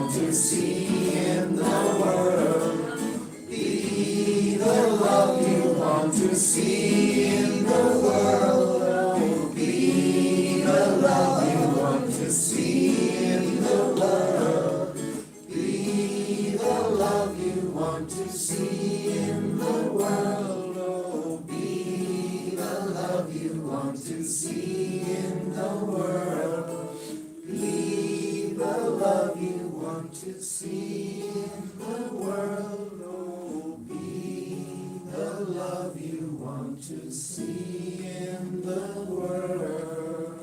want to see in the world. Be the love you want to see in the world. Oh, be the love you want to see in the world. Be the love you want to see in the world. Oh, be the love you want to see in the world. Be the love you want to see in the world. Oh, be the love you want to see in the world.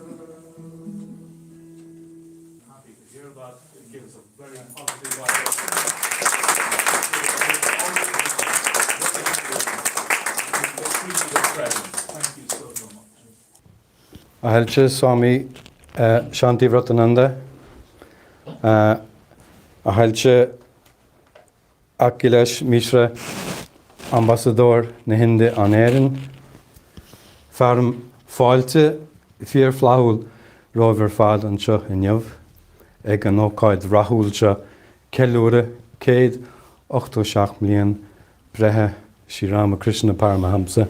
Happy to hear that. It gives a very positive vibe. Thank you so much. Ahalche Swami Shanti Vratananda, Ahalche Akhilesh Mishra, Ambassador Nehinde Aneren, Farm Fáilte, Fier Flahul, Rover Fad and Shah Inyov, Egan Okaid Rahul Shah, Kelure, Kade, Ochto Shach Mlian, Brehe, Shri Ramakrishna Paramahamsa.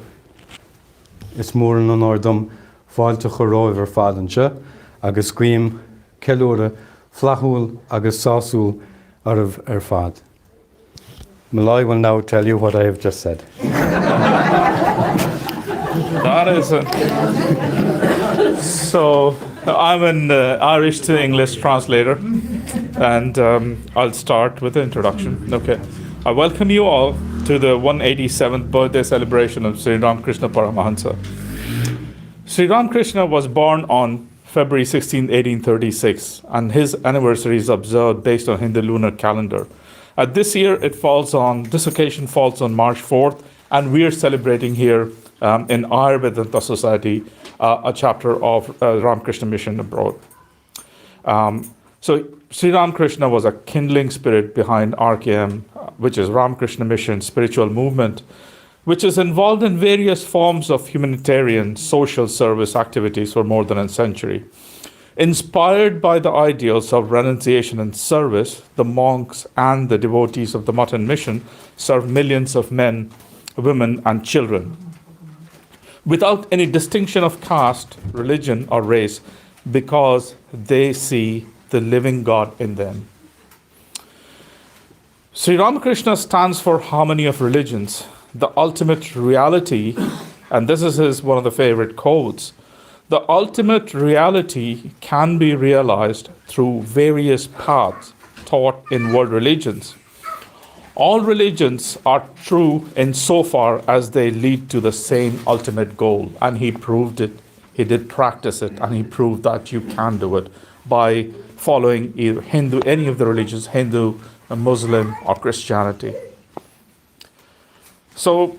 It's more an ordum, Fáilte Rover Fad and Shah, agus Quim, Kelure, Flahul, agus Sasul, Arav Erfad. Malay will now tell you what I have just said. That is so. I'm an Irish to English translator, and I'll start with the introduction. Okay, I welcome you all to the 187th birthday celebration of Sri Ramakrishna Paramahansa. Sri Ramakrishna was born on February 16, 1836, and his anniversary is observed based on Hindu lunar calendar. This year, this occasion falls on March 4th, and we are celebrating here in our Vedanta Society a chapter of Ramakrishna Mission abroad. So Sri Ramakrishna was a kindling spirit behind RKM, which is Ramakrishna Mission spiritual movement, which is involved in various forms of humanitarian social service activities for more than a century. Inspired by the ideals of renunciation and service, the monks and the devotees of the Matan Mission serve millions of men, women, and children, without any distinction of caste, religion, or race, because they see the living God in them. Sri Ramakrishna stands for harmony of religions, the ultimate reality, and this is one of the favorite quotes. The ultimate reality can be realized through various paths taught in world religions. All religions are true insofar as they lead to the same ultimate goal, and he proved it. He did practice it, and he proved that you can do it by following either any of the religions, Hindu, Muslim, or Christianity. So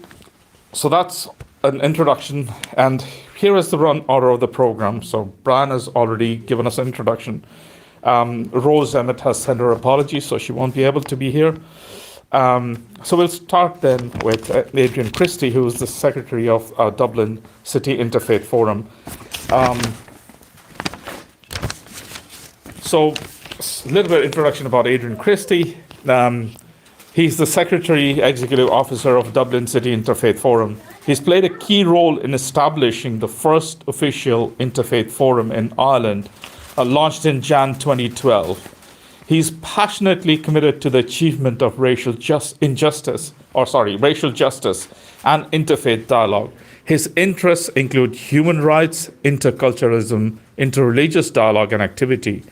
that's an introduction, and here is the run order of the program. So Brian has already given us an introduction. Rose Emmett has sent her apologies, so she won't be able to be here. So we'll start then with Adrian Christie, who is the secretary of Dublin City Interfaith Forum. So a little bit of introduction about Adrian Christie. He's the secretary executive officer of Dublin City Interfaith Forum. He's played a key role in establishing the first official interfaith forum in Ireland, launched in Jan 2012. He's passionately committed to the achievement of racial justice and interfaith dialogue. His interests include human rights, interculturalism, interreligious dialogue and activity,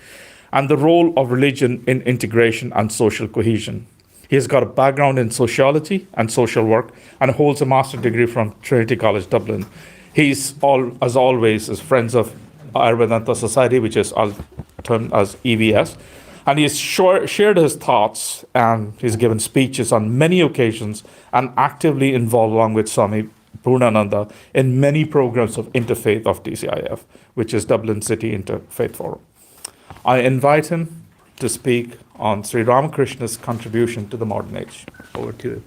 and the role of religion in integration and social cohesion. He has got a background in sociology and social work and holds a master's degree from Trinity College Dublin. He's, as always, is friends of our Vedanta Society, which is termed as EVS. And he's shared his thoughts, and he's given speeches on many occasions and actively involved along with Swami Purnananda in many programs of interfaith of DCIF, which is Dublin City Interfaith Forum. I invite him to speak on Sri Ramakrishna's contribution to the modern age. Over to you.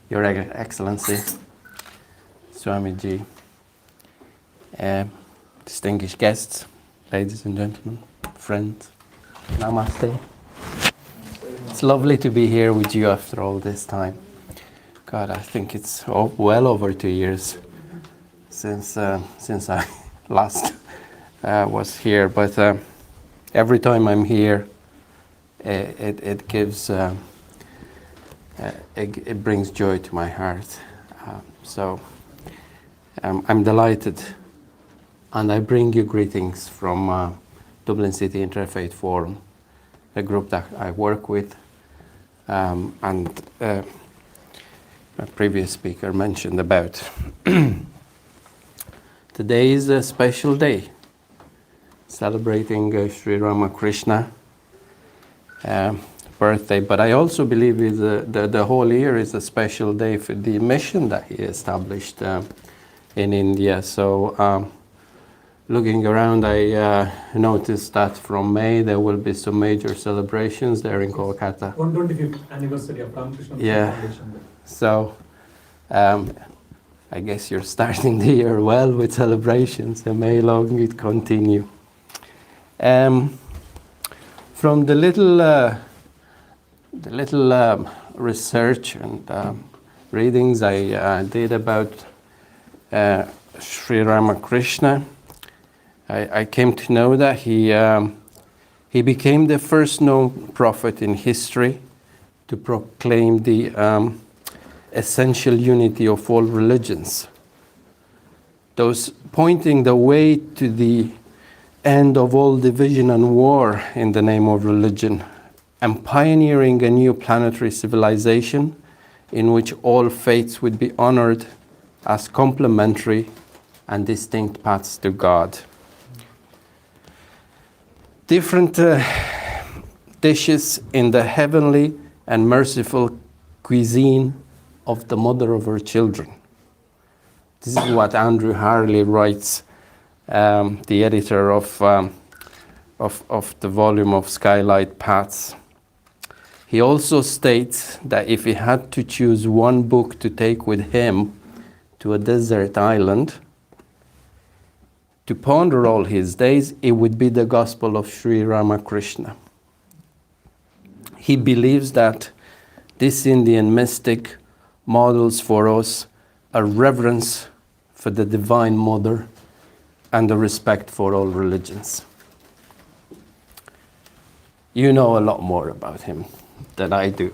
Your Excellency, Swamiji, distinguished guests, ladies and gentlemen, friends, Namaste. It's lovely to be here with you after all this time. God, I think it's well over 2 years since I last was here. But every time I'm here, it gives it brings joy to my heart. So I'm delighted, and I bring you greetings from Dublin City Interfaith Forum, a group that I work with, and a previous speaker mentioned about. Today is a special day, celebrating Sri Ramakrishna birthday, but I also believe the whole year is a special day for the mission that he established in India. So looking around, I noticed that from May there will be some major celebrations there in Kolkata. 125th anniversary of Ramakrishna Foundation. So I guess you're starting the year well with celebrations, and may long it continue. From the little research and readings I did about Sri Ramakrishna, I came to know that he became the first known prophet in history to proclaim the essential unity of all religions, thus pointing the way to the end of all division and war in the name of religion, and pioneering a new planetary civilization in which all faiths would be honored as complementary and distinct paths to God. Different dishes in the heavenly and merciful cuisine of the mother of her children. This is what Andrew Harley writes, the editor of the volume of Skylight Paths. He also states that if he had to choose one book to take with him to a desert island to ponder all his days, it would be the Gospel of Sri Ramakrishna. He believes that this Indian mystic models for us a reverence for the Divine Mother and a respect for all religions. You know a lot more about him than I do,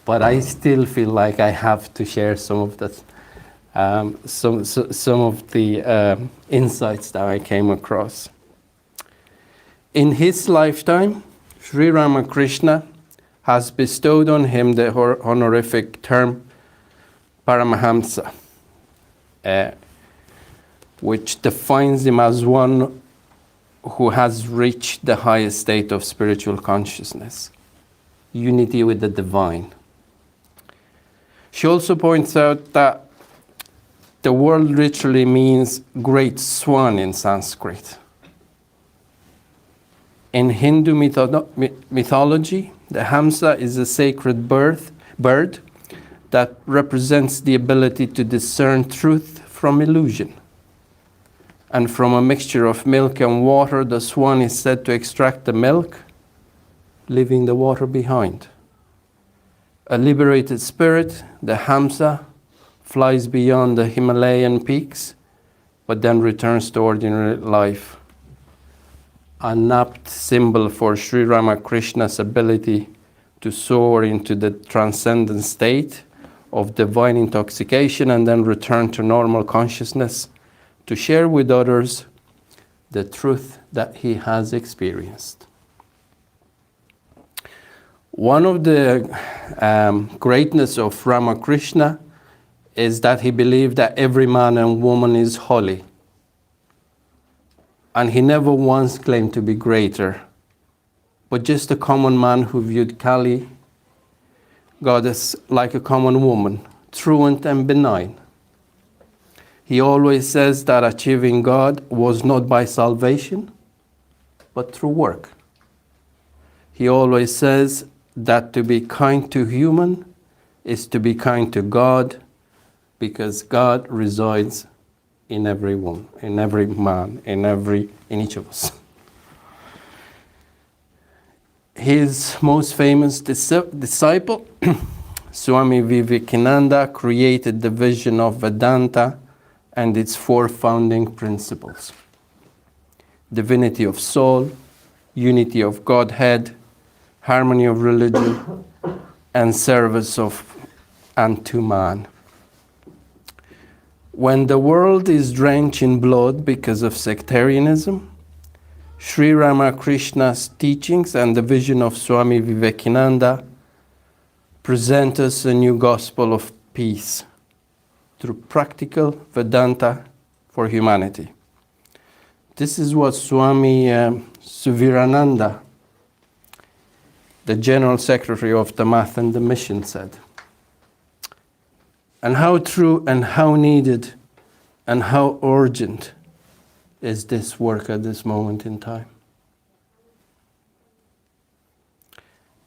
but I still feel like I have to share some of the insights that I came across. In his lifetime, Sri Ramakrishna has bestowed on him the honorific term Paramahamsa, which defines him as one who has reached the highest state of spiritual consciousness, unity with the divine. She also points out that the word literally means great swan in Sanskrit. In Hindu mythology, the Hamsa is a sacred bird that represents the ability to discern truth from illusion. And from a mixture of milk and water, the swan is said to extract the milk, leaving the water behind. A liberated spirit, the Hamsa, flies beyond the Himalayan peaks, but then returns to ordinary life. An apt symbol for Sri Ramakrishna's ability to soar into the transcendent state of divine intoxication and then return to normal consciousness to share with others the truth that he has experienced. One of the greatness of Ramakrishna is that he believed that every man and woman is holy. And he never once claimed to be greater, but just a common man who viewed Kali goddess like a common woman, truant and benign. He always says that achieving God was not by salvation, but through work. He always says that to be kind to human is to be kind to God, because God resides in every woman, in every man, in each of us. his most famous disciple, Swami Vivekananda, created the vision of Vedanta and its 4 founding principles: divinity of soul, unity of Godhead, harmony of religion, and service of and to man. When the world is drenched in blood because of sectarianism, Sri Ramakrishna's teachings and the vision of Swami Vivekananda present us a new gospel of peace through practical Vedanta for humanity. This is what Swami Suvirananda, the General Secretary of the Math and the Mission, said. And how true and how needed and how urgent is this work at this moment in time.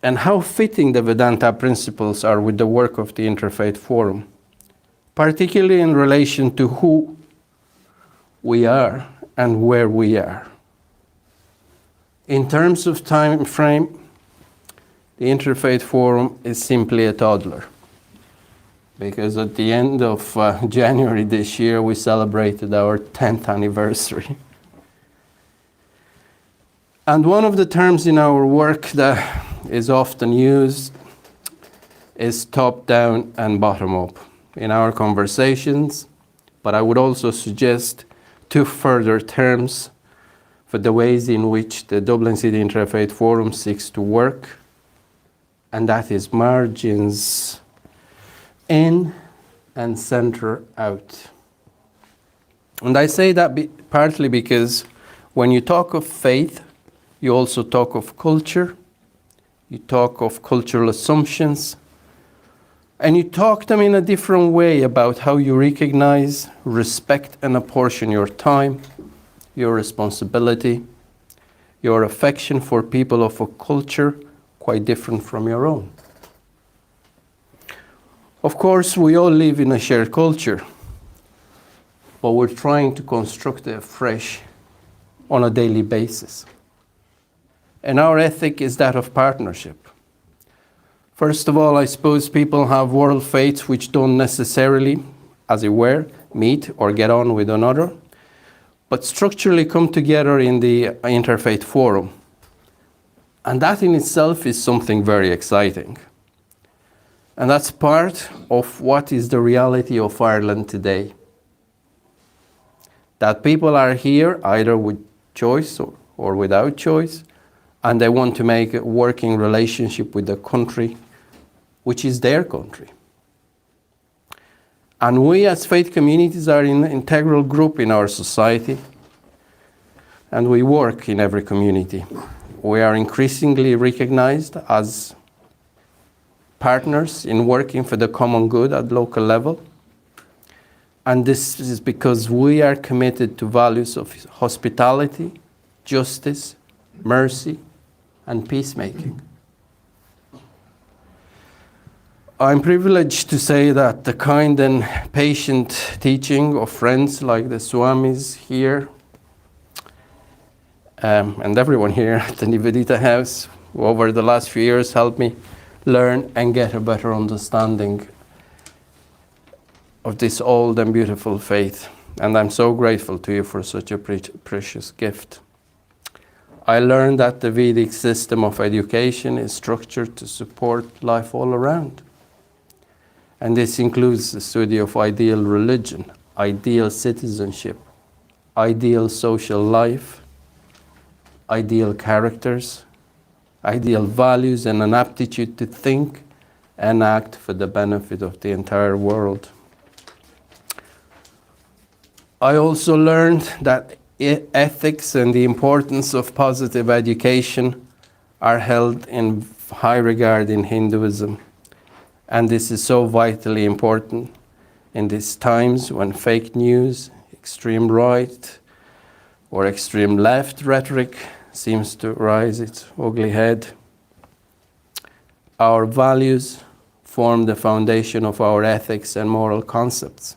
And how fitting the Vedanta principles are with the work of the Interfaith Forum, particularly in relation to who we are and where we are. In terms of time frame, the Interfaith Forum is simply a toddler, because at the end of January this year, we celebrated our 10th anniversary. And one of the terms in our work that is often used is top-down and bottom-up in our conversations, but I would also suggest 2 further terms for the ways in which the Dublin City Interfaith Forum seeks to work, and that is margins in and center out. And I say that partly because when you talk of faith, you also talk of culture, you talk of cultural assumptions, and you talk them in a different way about how you recognize, respect, and apportion your time, your responsibility, your affection for people of a culture quite different from your own. Of course, we all live in a shared culture, but we're trying to construct it afresh on a daily basis. And our ethic is that of partnership. First of all, I suppose people have world faiths which don't necessarily, as it were, meet or get on with another, but structurally come together in the Interfaith Forum. And that in itself is something very exciting. And that's part of what is the reality of Ireland today. That people are here either with choice or without choice, and they want to make a working relationship with the country, which is their country. And we as faith communities are an integral group in our society, and we work in every community. We are increasingly recognized as partners in working for the common good at local level. And this is because we are committed to values of hospitality, justice, mercy, and peacemaking. I'm privileged to say that the kind and patient teaching of friends like the Swamis here, and everyone here at the Nivedita House, who over the last few years helped me learn and get a better understanding of this old and beautiful faith. And I'm so grateful to you for such a precious gift. I learned that the Vedic system of education is structured to support life all around. And this includes the study of ideal religion, ideal citizenship, ideal social life, ideal characters, ideal values, and an aptitude to think and act for the benefit of the entire world. I also learned that ethics and the importance of positive education are held in high regard in Hinduism. And this is so vitally important in these times when fake news, extreme right or extreme left rhetoric seems to rise its ugly head. Our values form the foundation of our ethics and moral concepts.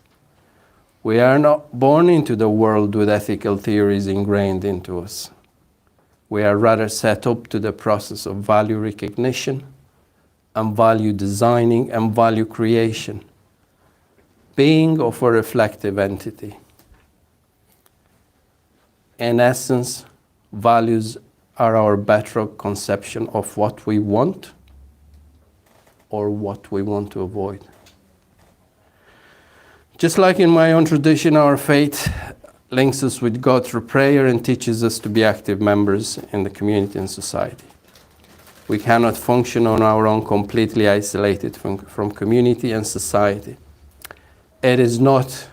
We are not born into the world with ethical theories ingrained into us. We are rather set up to the process of value recognition and value designing and value creation, being of a reflective entity. In essence, values are our bedrock conception of what we want or what we want to avoid. Just like in my own tradition, our faith links us with God through prayer and teaches us to be active members in the community and society. We cannot function on our own completely isolated from community and society. It is not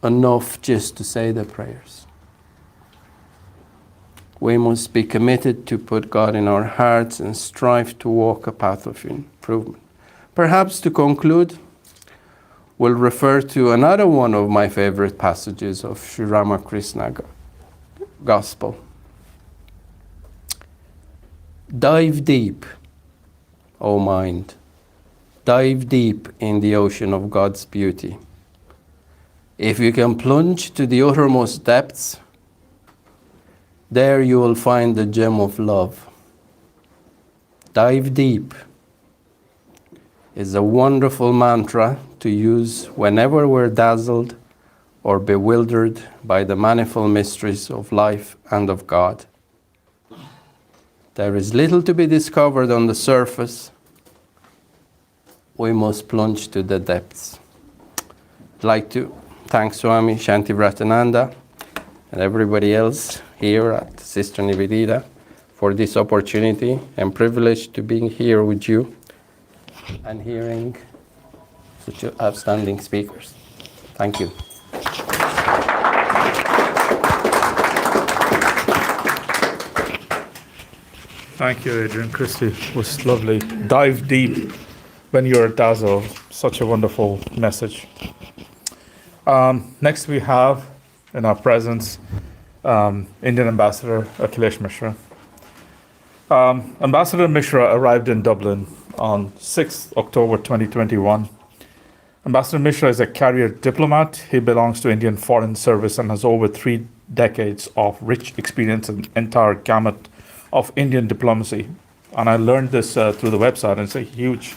enough just to say the prayers. We must be committed to put God in our hearts and strive to walk a path of improvement. Perhaps to conclude, we'll refer to another one of my favorite passages of Sri Ramakrishna Gospel. Dive deep, O mind. Dive deep in the ocean of God's beauty. If you can plunge to the uttermost depths, there you will find the gem of love. Dive deep is a wonderful mantra to use whenever we're dazzled or bewildered by the manifold mysteries of life and of God. There is little to be discovered on the surface. We must plunge to the depths. I'd like to thank Swami Shantivratananda and everybody else here at Sister Nivedita for this opportunity and privilege to be here with you and hearing such outstanding speakers. Thank you. Thank you, Adrian Christie. It was lovely. Dive deep when you're dazzled. Such a wonderful message. Next we have in our presence Indian Ambassador Akhilesh Mishra. Ambassador Mishra arrived in Dublin on 6th October 2021. Ambassador Mishra is a career diplomat. He belongs to Indian Foreign Service and has over 3 decades of rich experience in the entire gamut of Indian diplomacy. And I learned this through the website, and it's a huge.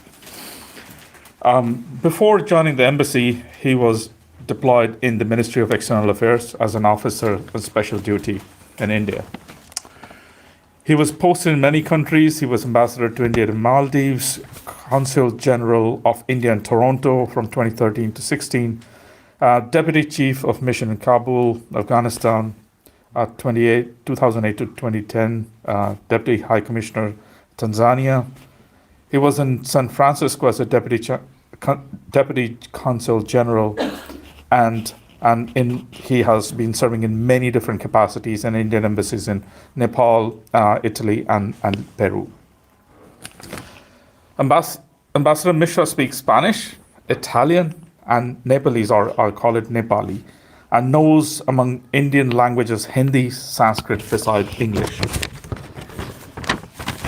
Before joining the embassy, he was deployed in the Ministry of External Affairs as an officer on special duty in India. He was posted in many countries. He was ambassador to India and Maldives, Consul General of India in Toronto from 2013 to 16, Deputy Chief of Mission in Kabul, Afghanistan, 2008 to 2010, Deputy High Commissioner, Tanzania. He was in San Francisco as a Deputy Consul General, and he has been serving in many different capacities in Indian embassies in Nepal, Italy, and Peru. Ambassador Mishra speaks Spanish, Italian, and Nepalese, or I'll call it Nepali, and knows among Indian languages Hindi, Sanskrit, beside English.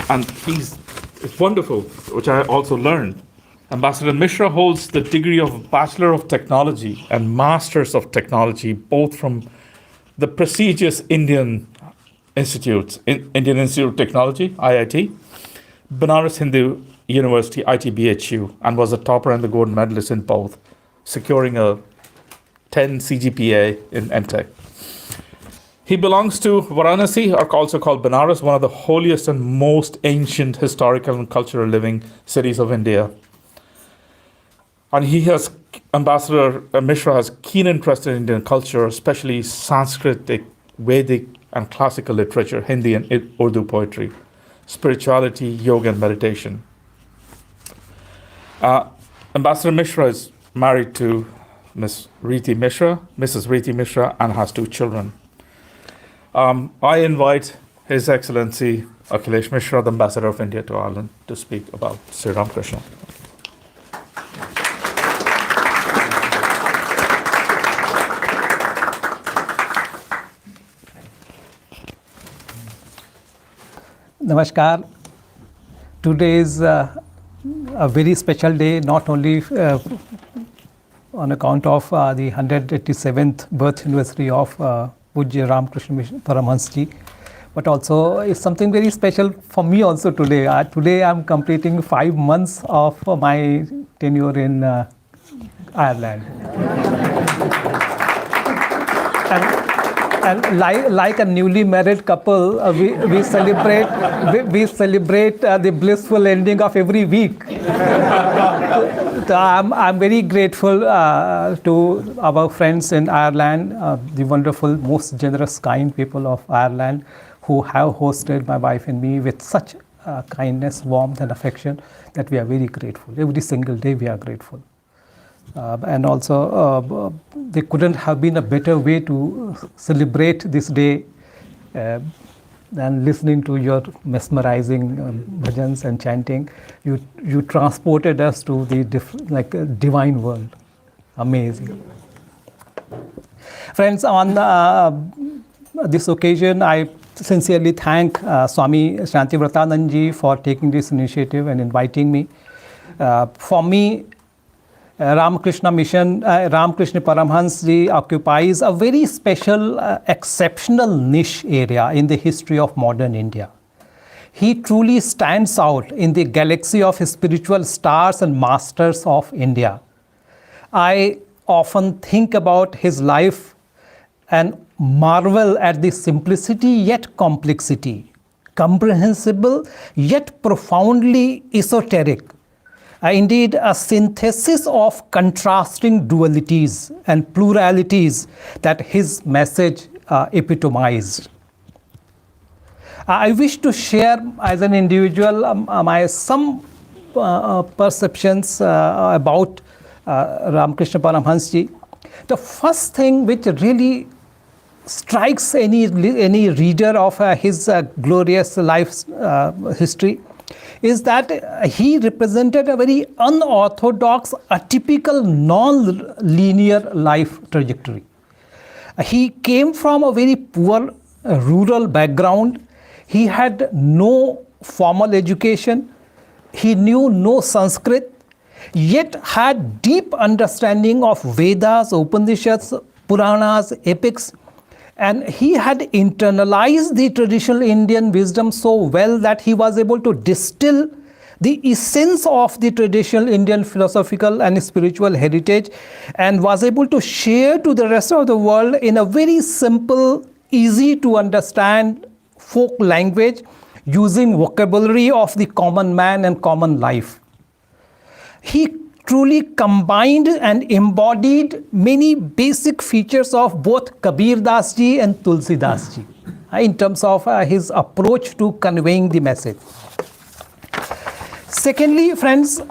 And it's wonderful, which I also learned. Ambassador Mishra holds the degree of Bachelor of Technology and Masters of Technology, both from the prestigious Indian institutes, Indian Institute of Technology, IIT, Banaras Hindu University, ITBHU, and was a topper and the gold medalist in both, securing a 10 CGPA in MTech. He belongs to Varanasi, or also called Banaras, one of the holiest and most ancient historical and cultural living cities of India. And Ambassador Mishra has keen interest in Indian culture, especially Sanskrit, Vedic, and classical literature, Hindi and Urdu poetry, spirituality, yoga, and meditation. Ambassador Mishra is married to Mrs. Riti Mishra, and has 2 children. I invite His Excellency Akhilesh Mishra, the Ambassador of India to Ireland, to speak about Sri Ramakrishna. Namaskar. Today is a very special day, not only on account of the 187th birth anniversary of Pujya Ramakrishna Paramahansa, but also it's something very special for me also today. Today I'm completing 5 months of my tenure in Ireland. And like a newly married couple, we celebrate the blissful ending of every week. So I'm very grateful to our friends in Ireland, the wonderful, most generous, kind people of Ireland, who have hosted my wife and me with such kindness, warmth, and affection that we are very grateful. Every single day we are grateful. And also, there couldn't have been a better way to celebrate this day than listening to your mesmerizing bhajans and chanting. You transported us to the divine world. Amazing. Friends, on this occasion, I sincerely thank Swami Shantivratanand for taking this initiative and inviting me. For me, Ramakrishna Mission, Ramakrishna Paramahansa occupies a very special, exceptional niche area in the history of modern India. He truly stands out in the galaxy of spiritual stars and masters of India. I often think about his life and marvel at the simplicity yet complexity, comprehensible yet profoundly esoteric. Indeed, a synthesis of contrasting dualities and pluralities that his message epitomized. I wish to share as an individual my some perceptions about Ramakrishna Paramahansa. The first thing which really strikes any reader of his glorious life history is that he represented a very unorthodox, atypical, non-linear life trajectory. He came from a very poor rural background. He had no formal education. He knew no Sanskrit, yet had deep understanding of Vedas, Upanishads, Puranas, epics. And he had internalized the traditional Indian wisdom so well that he was able to distill the essence of the traditional Indian philosophical and spiritual heritage and was able to share to the rest of the world in a very simple, easy to understand folk language using vocabulary of the common man and common life. He truly combined and embodied many basic features of both Kabir Das ji and Tulsi Das ji in terms of his approach to conveying the message. Secondly, friends,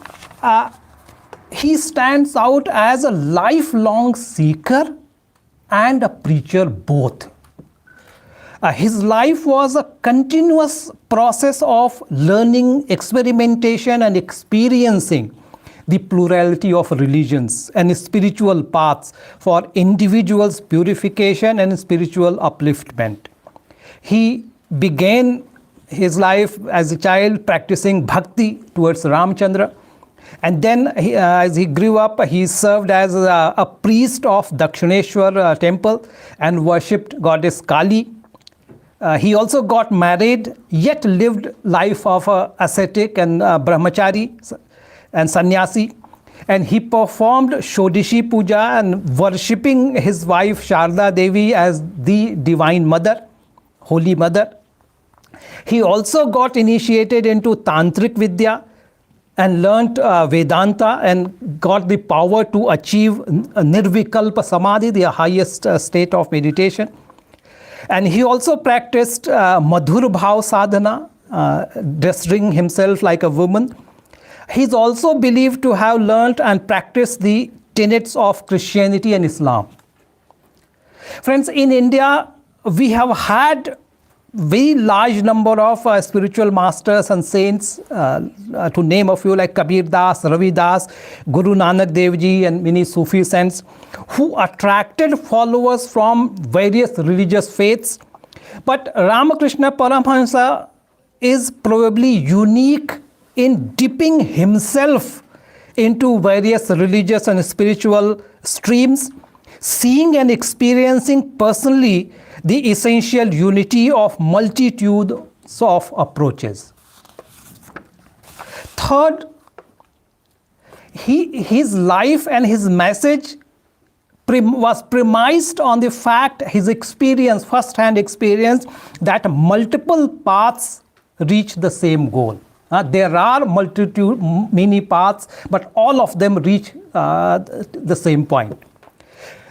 he stands out as a lifelong seeker and a preacher both. His life was a continuous process of learning, experimentation, and experiencing the plurality of religions and spiritual paths for individuals' purification and spiritual upliftment. He began his life as a child practicing bhakti towards Ramchandra, and then as he grew up, he served as a priest of Dakshineshwar temple and worshipped goddess Kali. He also got married, yet lived life of ascetic and brahmachari and sannyasi, and he performed Shodashi Puja and worshipping his wife Sharda Devi as the Divine Mother, Holy Mother. He also got initiated into Tantric Vidya and learnt Vedanta and got the power to achieve Nirvikalpa Samadhi, the highest state of meditation. And he also practiced Madhur Bhav Sadhana, dressing himself like a woman. He's also believed to have learnt and practiced the tenets of Christianity and Islam. Friends, in India, we have had very large number of spiritual masters and saints, to name a few, like Kabir Das, Ravi Das, Guru Nanak Dev Ji, and many Sufi saints, who attracted followers from various religious faiths. But Ramakrishna Paramahansa is probably unique in dipping himself into various religious and spiritual streams, seeing and experiencing personally the essential unity of multitudes of approaches. Third, his life and his message was premised on the fact, his experience, first-hand experience, that multiple paths reach the same goal. There are many paths, but all of them reach the same point.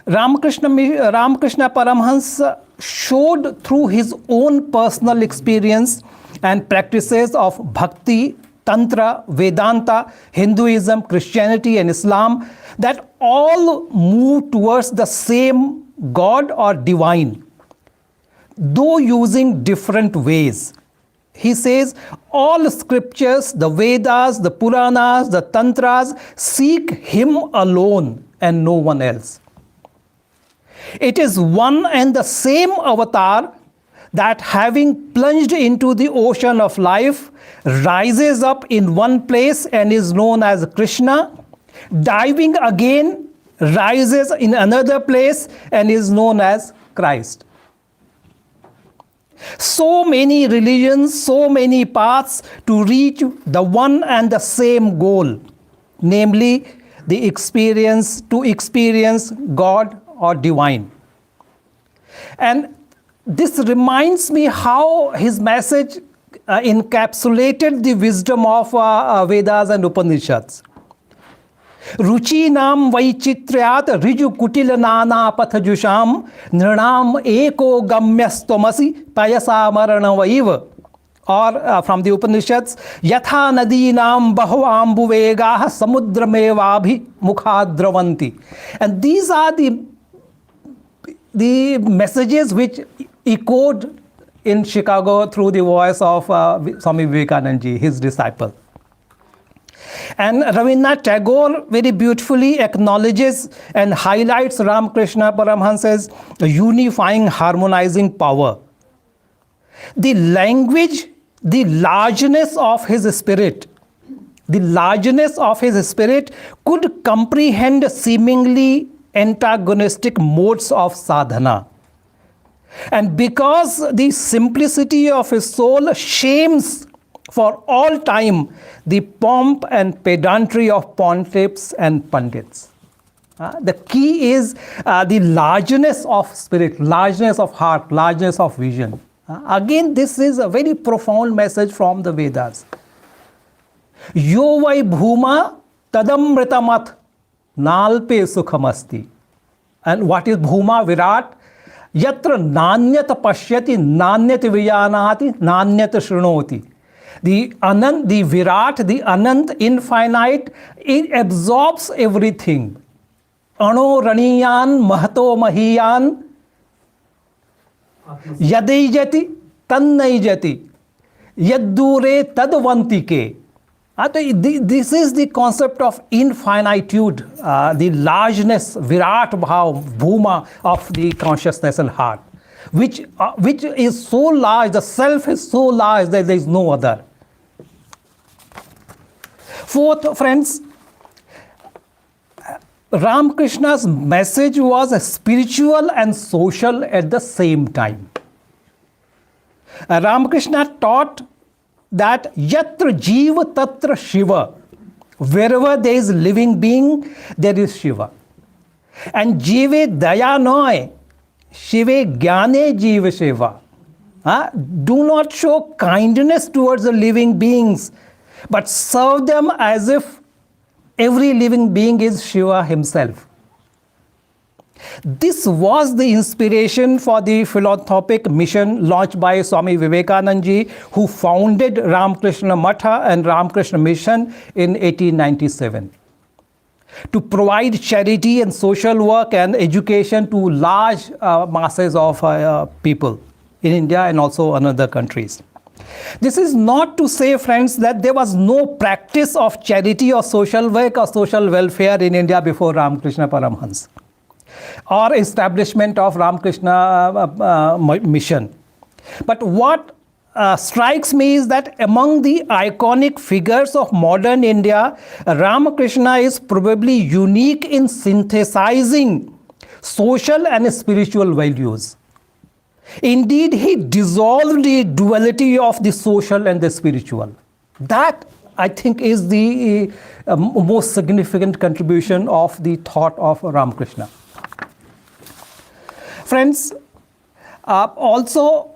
Ramakrishna Paramahansa showed through his own personal experience and practices of bhakti, tantra, Vedanta, Hinduism, Christianity, and Islam that all move towards the same God or divine, though using different ways. He says all scriptures, the Vedas, the Puranas, the Tantras seek him alone and no one else. It is one and the same avatar that, having plunged into the ocean of life, rises up in one place and is known as Krishna, diving again, rises in another place and is known as Christ. So many religions, so many paths to reach the one and the same goal, namely to experience God or divine. And this reminds me how his message encapsulated the wisdom of Vedas and Upanishads. Ruchi nam vaichitriat riju kutila nana pathajusham nranam eko gamyastomasi payasa marana vaiva. Or from the Upanishads, yatha nadinam bahuambu vegaha samudramevabhi mukhadраvanti. And these are the messages which echoed in Chicago through the voice of Swami Vivekananda, his disciple. And Rabindranath Tagore very beautifully acknowledges and highlights Ramakrishna Paramahansa's unifying, harmonizing power. The language, the largeness of his spirit could comprehend seemingly antagonistic modes of sadhana. And because the simplicity of his soul shames for all time the pomp and pedantry of pontiffs and pandits. The key is the largeness of spirit, largeness of heart, largeness of vision. Again, this is a very profound message from the Vedas. Yo vai bhuma tadamritamat nalpe sukhamasti. And what is bhuma? Virat. Yatra nanyat pashyati nanyat vijanati nanyat shrunoti. The Anant, the Virat, the Anant, infinite, it absorbs everything. Ano raniyan mahato mahiyan yadaijati tannaijati yaddure tadvantike. This is the concept of infinitude, the largeness, Virat Bhav, Bhuma of the consciousness and heart, which is so large, the self is so large that there is no other. Fourth, friends, Ramakrishna's message was spiritual and social at the same time. Ramakrishna taught that yatra jiva tatra Shiva. Wherever there is living being, there is Shiva. And jive daya noy, shive gyane jiva shiva. Do not show kindness towards the living beings, but serve them as if every living being is Shiva himself. This was the inspiration for the philanthropic mission launched by Swami Vivekananda, who founded Ramakrishna Matha and Ramakrishna Mission in 1897. To provide charity and social work and education to large masses of people in India and also in other countries. This is not to say, friends, that there was no practice of charity or social work or social welfare in India before Ramakrishna Paramahansa or establishment of Ramakrishna mission. But what strikes me is that among the iconic figures of modern India, Ramakrishna is probably unique in synthesizing social and spiritual values. Indeed, he dissolved the duality of the social and the spiritual. That, I think, is the most significant contribution of the thought of Ramakrishna. Friends, also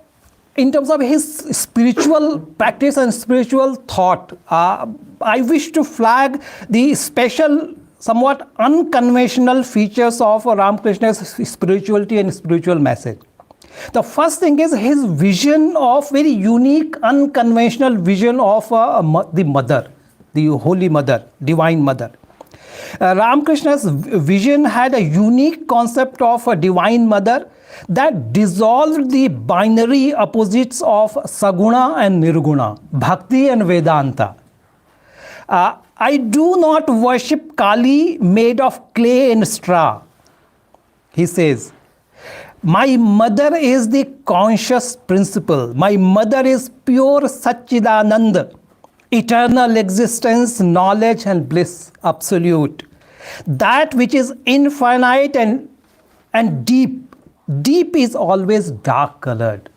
in terms of his spiritual practice and spiritual thought, I wish to flag the special, somewhat unconventional features of Ramakrishna's spirituality and spiritual message. The first thing is his vision of very unique, unconventional vision of the mother, the Holy Mother, Divine Mother. Ramakrishna's vision had a unique concept of a Divine Mother that dissolved the binary opposites of Saguna and Nirguna, Bhakti and Vedanta. I do not worship Kali made of clay and straw, he says. My mother is the conscious principle. My mother is pure Satchidananda, eternal existence, knowledge and bliss, absolute. That which is infinite and deep. Deep is always dark colored.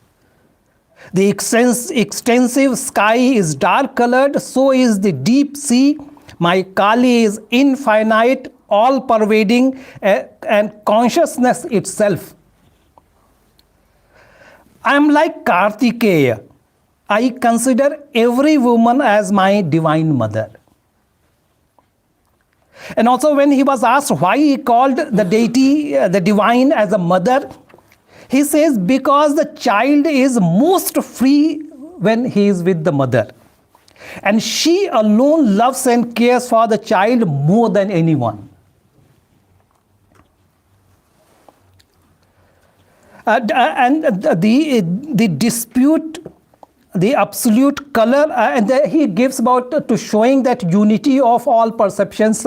The extensive sky is dark colored, so is the deep sea. My Kali is infinite, all pervading, and consciousness itself. I am like Kartikeya. I consider every woman as my divine mother. And also when he was asked why he called the deity, the divine, as a mother, he says, because the child is most free when he is with the mother. And she alone loves and cares for the child more than anyone. And the dispute, the absolute color, and he gives about to showing that unity of all perceptions.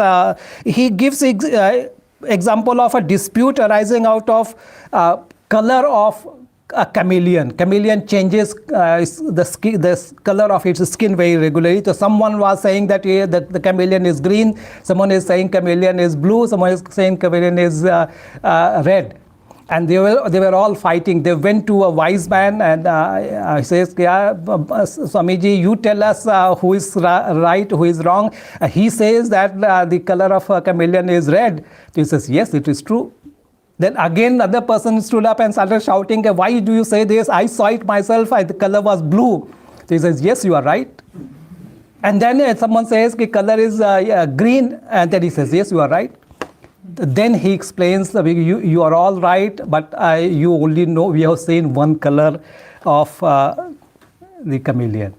He gives example of a dispute arising out of color of a chameleon. Chameleon changes the color of its skin very regularly. So someone was saying that the chameleon is green, someone is saying chameleon is blue, someone is saying chameleon is red. And they were all fighting. They went to a wise man and he says, Swamiji, you tell us who is right, who is wrong. He says that the color of a chameleon is red. He says, yes, it is true. Then again, another person stood up and started shouting, why do you say this? I saw it myself, the color was blue. So he says, yes, you are right. And then someone says, the color is green. And then he says, yes, you are right. Then he explains, you are all right, but you only know, we have seen one color of the chameleon.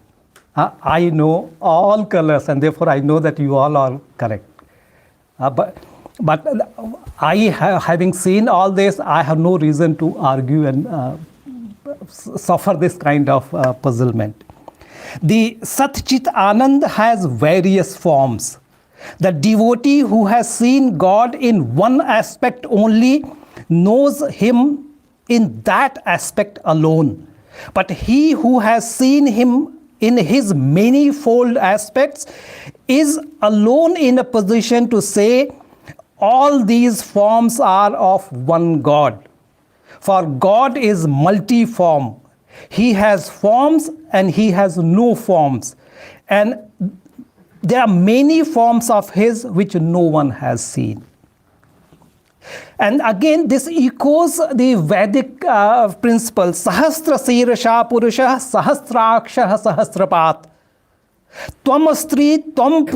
I know all colors, and therefore I know that you all are correct. But having seen all this, I have no reason to argue and suffer this kind of puzzlement. The Sat Chit Anand has various forms. The devotee who has seen God in one aspect only knows Him in that aspect alone. But he who has seen Him in His manifold aspects is alone in a position to say, all these forms are of one God. For God is multiform. He has forms and He has no forms. And there are many forms of His which no one has seen. And again, this echoes the Vedic principle, Sahasra Sirasha Purusha Sahasraksha Sahasrapat. Tvam Stri Tvam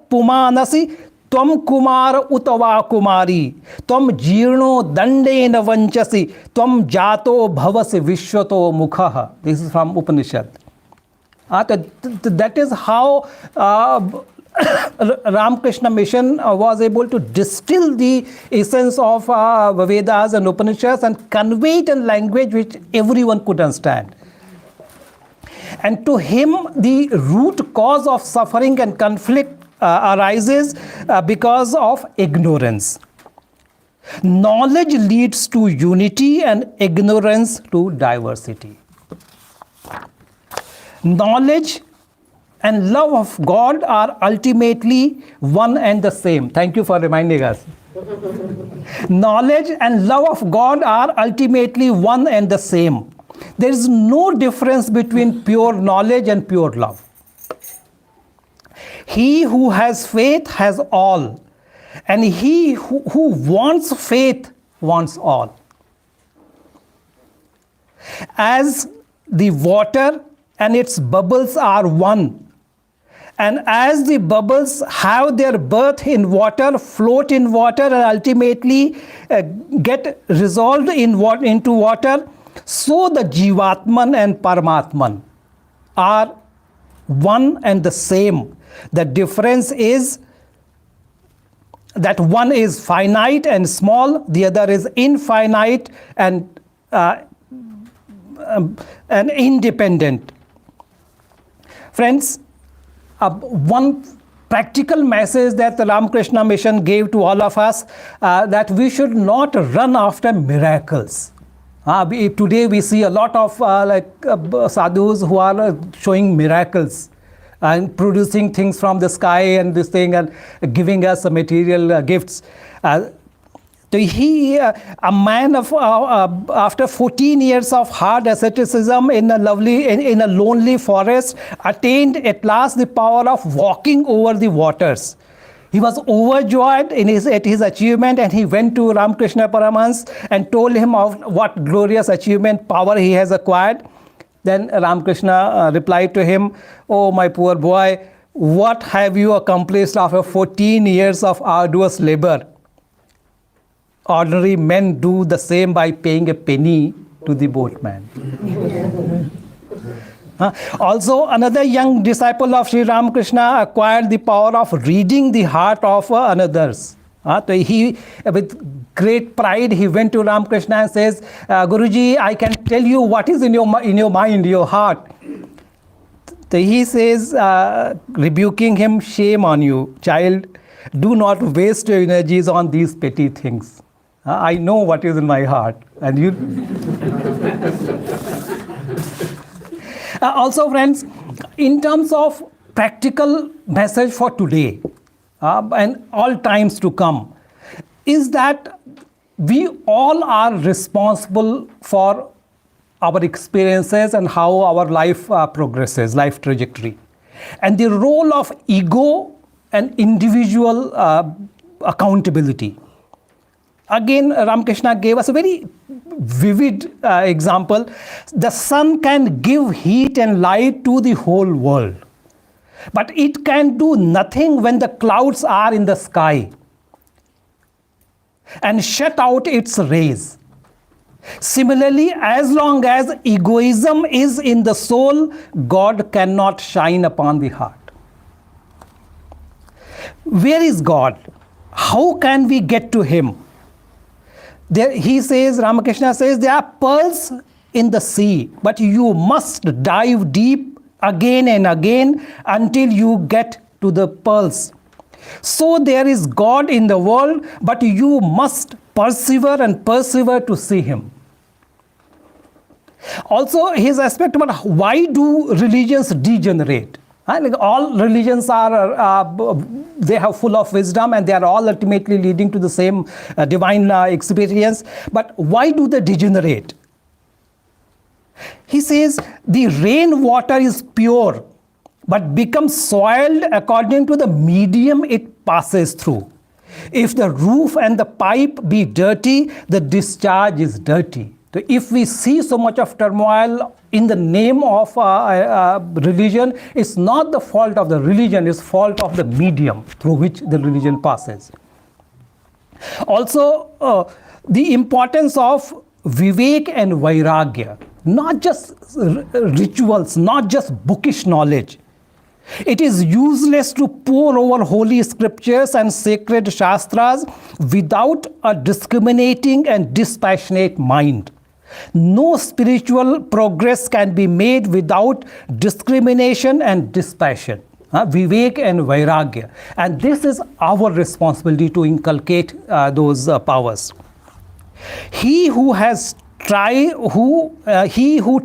Pumanasi Tvam Kumar Utava Kumari. Tvam Jirno Dandena Vanchasi. Tvam Jato Bhavasi Vishwato Mukhaha. This is from Upanishad. That is how Ramakrishna Mission was able to distill the essence of Vedas and Upanishads and convey it in language which everyone could understand. And to him, the root cause of suffering and conflict arises because of ignorance. Knowledge leads to unity and ignorance to diversity. Knowledge and love of God are ultimately one and the same. Thank you for reminding us. Knowledge and love of God are ultimately one and the same. There is no difference between pure knowledge and pure love. He who has faith has all, and he who wants faith wants all. As the water and its bubbles are one, and as the bubbles have their birth in water, float in water, and ultimately get resolved into water, so the Jivatman and Paramatman are one and the same. The difference is that one is finite and small, the other is infinite and independent. Friends, one practical message that the Ramakrishna mission gave to all of us, that we should not run after miracles. Today we see a lot of sadhus who are showing miracles and producing things from the sky and this thing and giving us material gifts. A man of after 14 years of hard asceticism in a lonely forest, attained at last the power of walking over the waters. He was overjoyed at his achievement, and he went to Ramakrishna Paramahans and told him of what glorious achievement, power he has acquired. Then Ramakrishna replied to him, "Oh, my poor boy, what have you accomplished after 14 years of arduous labor? Ordinary men do the same by paying a penny to the boatman." Also, another young disciple of Sri Ramakrishna acquired the power of reading the heart of others. He, with great pride, he went to Ramakrishna and says, "Guruji, I can tell you what is in your mind, your heart." He says, rebuking him, "Shame on you, child. Do not waste your energies on these petty things. I know what is in my heart." And you. Also, friends, in terms of practical message for today and all times to come, is that we all are responsible for our experiences and how our life progresses, life trajectory. And the role of ego and individual accountability. Again, Ramakrishna gave us a very vivid example. The sun can give heat and light to the whole world, but it can do nothing when the clouds are in the sky and shut out its rays. Similarly, as long as egoism is in the soul, God cannot shine upon the heart. Where is God? How can we get to Him? He says, Ramakrishna says, there are pearls in the sea, but you must dive deep again and again until you get to the pearls. So there is God in the world, but you must persevere and persevere to see Him. Also, his aspect about why do religions degenerate? Like all religions are, they have full of wisdom and they are all ultimately leading to the same divine experience. But why do they degenerate? He says the rainwater is pure, but becomes soiled according to the medium it passes through. If the roof and the pipe be dirty, the discharge is dirty. So if we see so much of turmoil in the name of religion, it's not the fault of the religion, it's fault of the medium through which the religion passes. Also, the importance of vivek and vairagya, not just rituals, not just bookish knowledge. It is useless to pore over holy scriptures and sacred shastras without a discriminating and dispassionate mind. No spiritual progress can be made without discrimination and dispassion, vivek and vairagya. And this is our responsibility to inculcate those powers. He who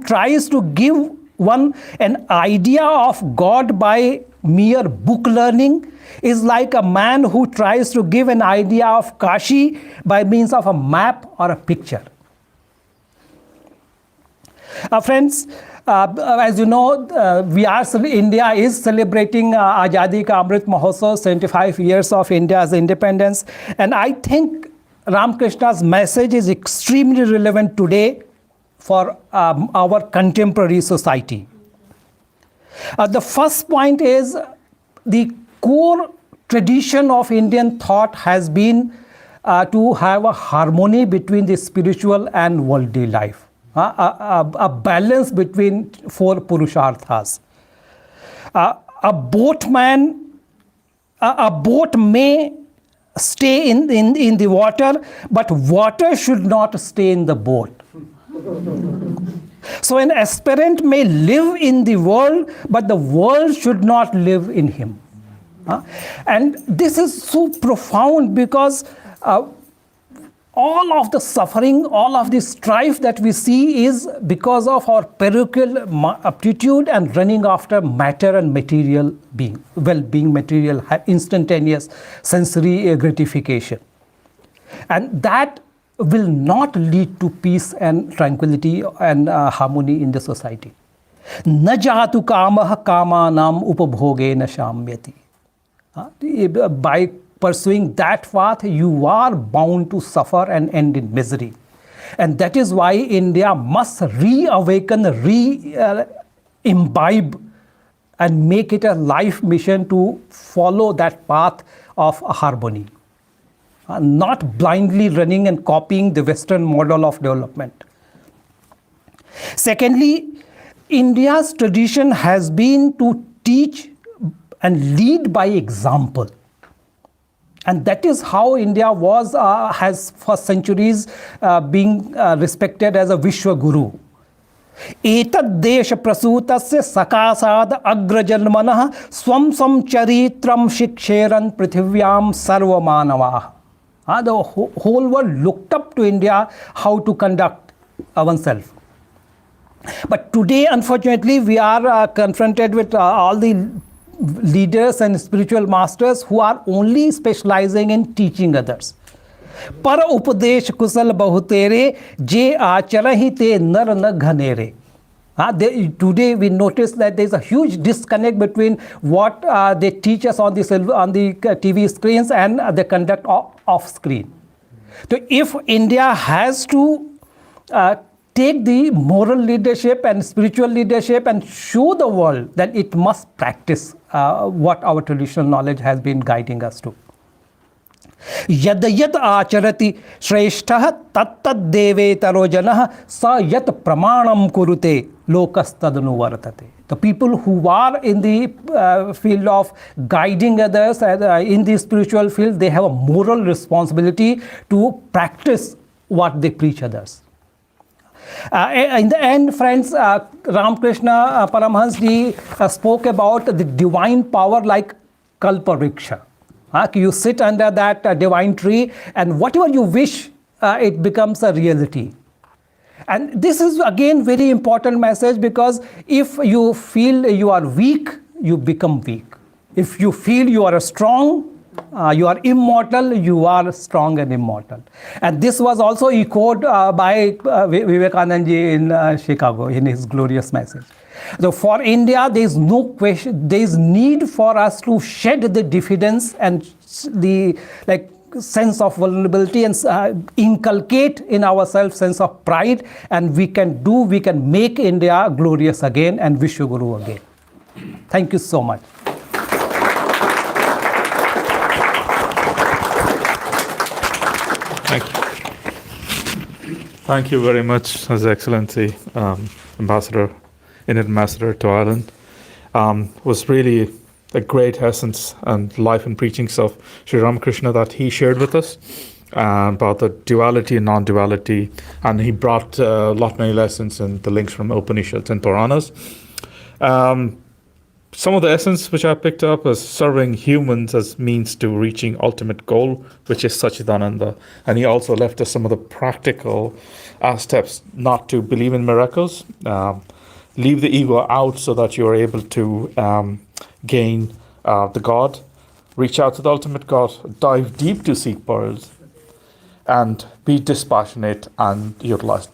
tries to give one an idea of God by mere book learning is like a man who tries to give an idea of Kashi by means of a map or a picture. Friends, as you know, India is celebrating Azadi Ka Amrit Mahotsav, 75 years of India's independence. And I think Ramakrishna's message is extremely relevant today for our contemporary society. The first point is the core tradition of Indian thought has been to have a harmony between the spiritual and worldly life. A balance between four purusharthas. A boat may stay in the water, but water should not stay in the boat. So an aspirant may live in the world, but the world should not live in him. And this is so profound because all of the suffering, all of the strife that we see is because of our parochial aptitude and running after matter and material being, well-being, material, instantaneous sensory gratification. And that will not lead to peace and tranquility and harmony in the society. Na jatu kamah kamanam upabhogena shamyati. By pursuing that path, you are bound to suffer and end in misery. And that is why India must reawaken, imbibe and make it a life mission to follow that path of harmony. Not blindly running and copying the Western model of development. Secondly, India's tradition has been to teach and lead by example. And that is how India has for centuries been respected as a Vishwa Guru. Etad desha prasutasya sakasad agrajalmanah swam samcharitram shiksheran prithivyam sarva manavah. The whole world looked up to India how to conduct oneself. But today, unfortunately, we are confronted with all the leaders and spiritual masters who are only specializing in teaching others. Para upadesh kusal bahutere je acharahi te nar na ghanere. Today we notice that there is a huge disconnect between what they teach us on the TV screens and the conduct off screen. So if India has to take the moral leadership and spiritual leadership and show the world, then it must practice what our traditional knowledge has been guiding us to. Yad yad acharati shrestha tat tad devetaro janah sa yat pramanam kurute lokastadanu vartate. The people who are in the field of guiding others in the spiritual field, they have a moral responsibility to practice what they preach others. In the end, friends, Ramakrishna Paramahansa spoke about the divine power like Kalpariksha. You sit under that divine tree and whatever you wish, it becomes a reality. And this is again very important message because if you feel you are weak, you become weak. If you feel you are strong, you are immortal, you are strong and immortal. And this was also echoed by Vivekananda ji in Chicago in his glorious message. So for India, there is no question, there is need for us to shed the diffidence and the sense of vulnerability and inculcate in ourselves sense of pride, and we can make India glorious again and Vishwaguru again. Thank you so much. Thank you very much, His Excellency, Indian Ambassador to Ireland. Was really a great essence and life and preachings of Sri Ramakrishna that he shared with us about the duality and non-duality, and he brought many lessons and the links from Upanishads and Puranas. Some of the essence which I picked up is serving humans as means to reaching ultimate goal, which is Satchidananda. And he also left us some of the practical steps not to believe in miracles, leave the ego out so that you are able to gain the God, reach out to the ultimate God, dive deep to seek pearls, and be dispassionate and utilize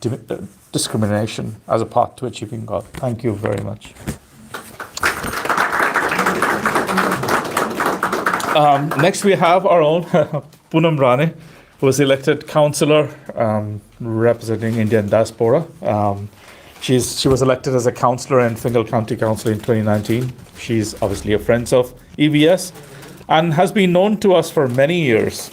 discrimination as a path to achieving God. Thank you very much. Next, we have our own Poonam Rane, who was elected councillor representing Indian Diaspora. She was elected as a councillor in Fingal County Council in 2019. She's obviously a friend of EVS and has been known to us for many years.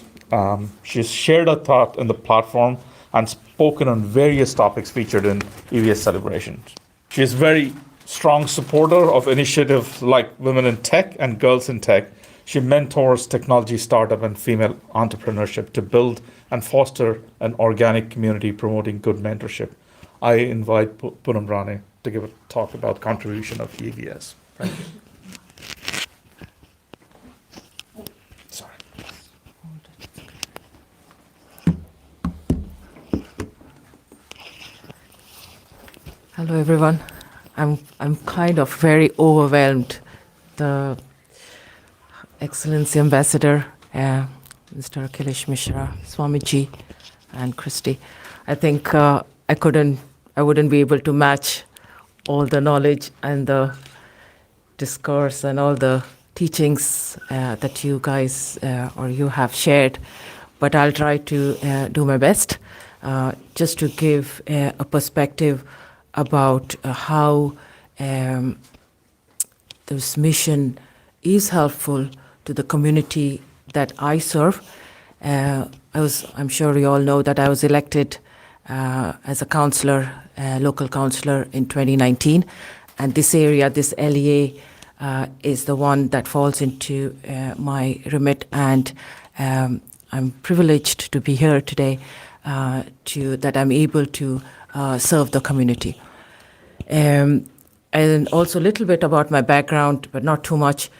She's shared her thought in the platform and spoken on various topics featured in EVS celebrations. She is a very strong supporter of initiatives like Women in Tech and Girls in Tech. She mentors technology startup and female entrepreneurship to build and foster an organic community promoting good mentorship. I invite Poonam Rane to give a talk about contribution of EVS. Thank you. Sorry. Hello, everyone. I'm kind of very overwhelmed. The Excellency Ambassador, Mr. Akhilesh Mishra, Swamiji, and Christy. I think I wouldn't be able to match all the knowledge and the discourse and all the teachings that you guys or you have shared, but I'll try to do my best just to give a perspective about how this mission is helpful to the community that I serve. I'm sure you all know that I was elected as a councillor, local councillor in 2019, and this area, this LEA, is the one that falls into my remit, and I'm privileged to be here today, that I'm able to serve the community. And also a little bit about my background, but not too much,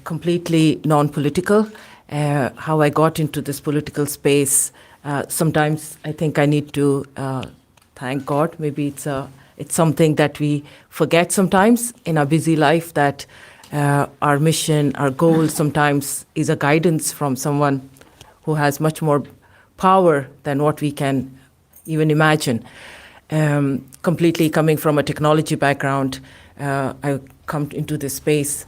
completely non-political, how I got into this political space. Sometimes I think I need to thank God. Maybe it's something that we forget sometimes in our busy life, that our mission, our goal sometimes is a guidance from someone who has much more power than what we can even imagine. Completely coming from a technology background, I come into this space,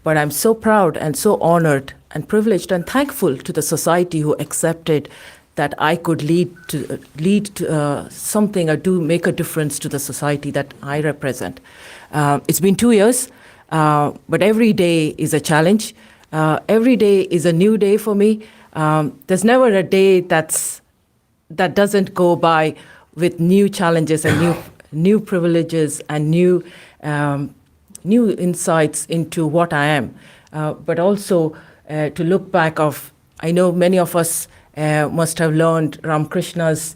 but I'm so proud and so honored and privileged and thankful to the society who accepted that I could lead to something or make a difference to the society that I represent. It's been 2 years, but every day is a challenge. Every day is a new day for me. There's never a day that doesn't go by with new challenges and new privileges and new insights into what I am. But also to look back I know many of us must have learned Ramakrishna's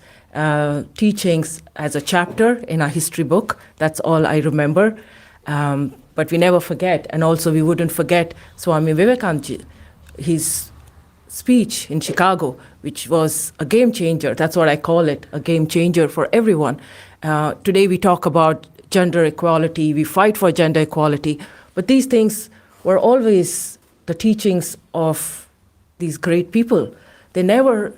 teachings as a chapter in our history book. That's all I remember. But we never forget. And also we wouldn't forget Swami Vivekananda, his speech in Chicago, which was a game changer. That's what I call it, a game changer for everyone. Today we talk about gender equality, we fight for gender equality, but these things were always the teachings of these great people. They never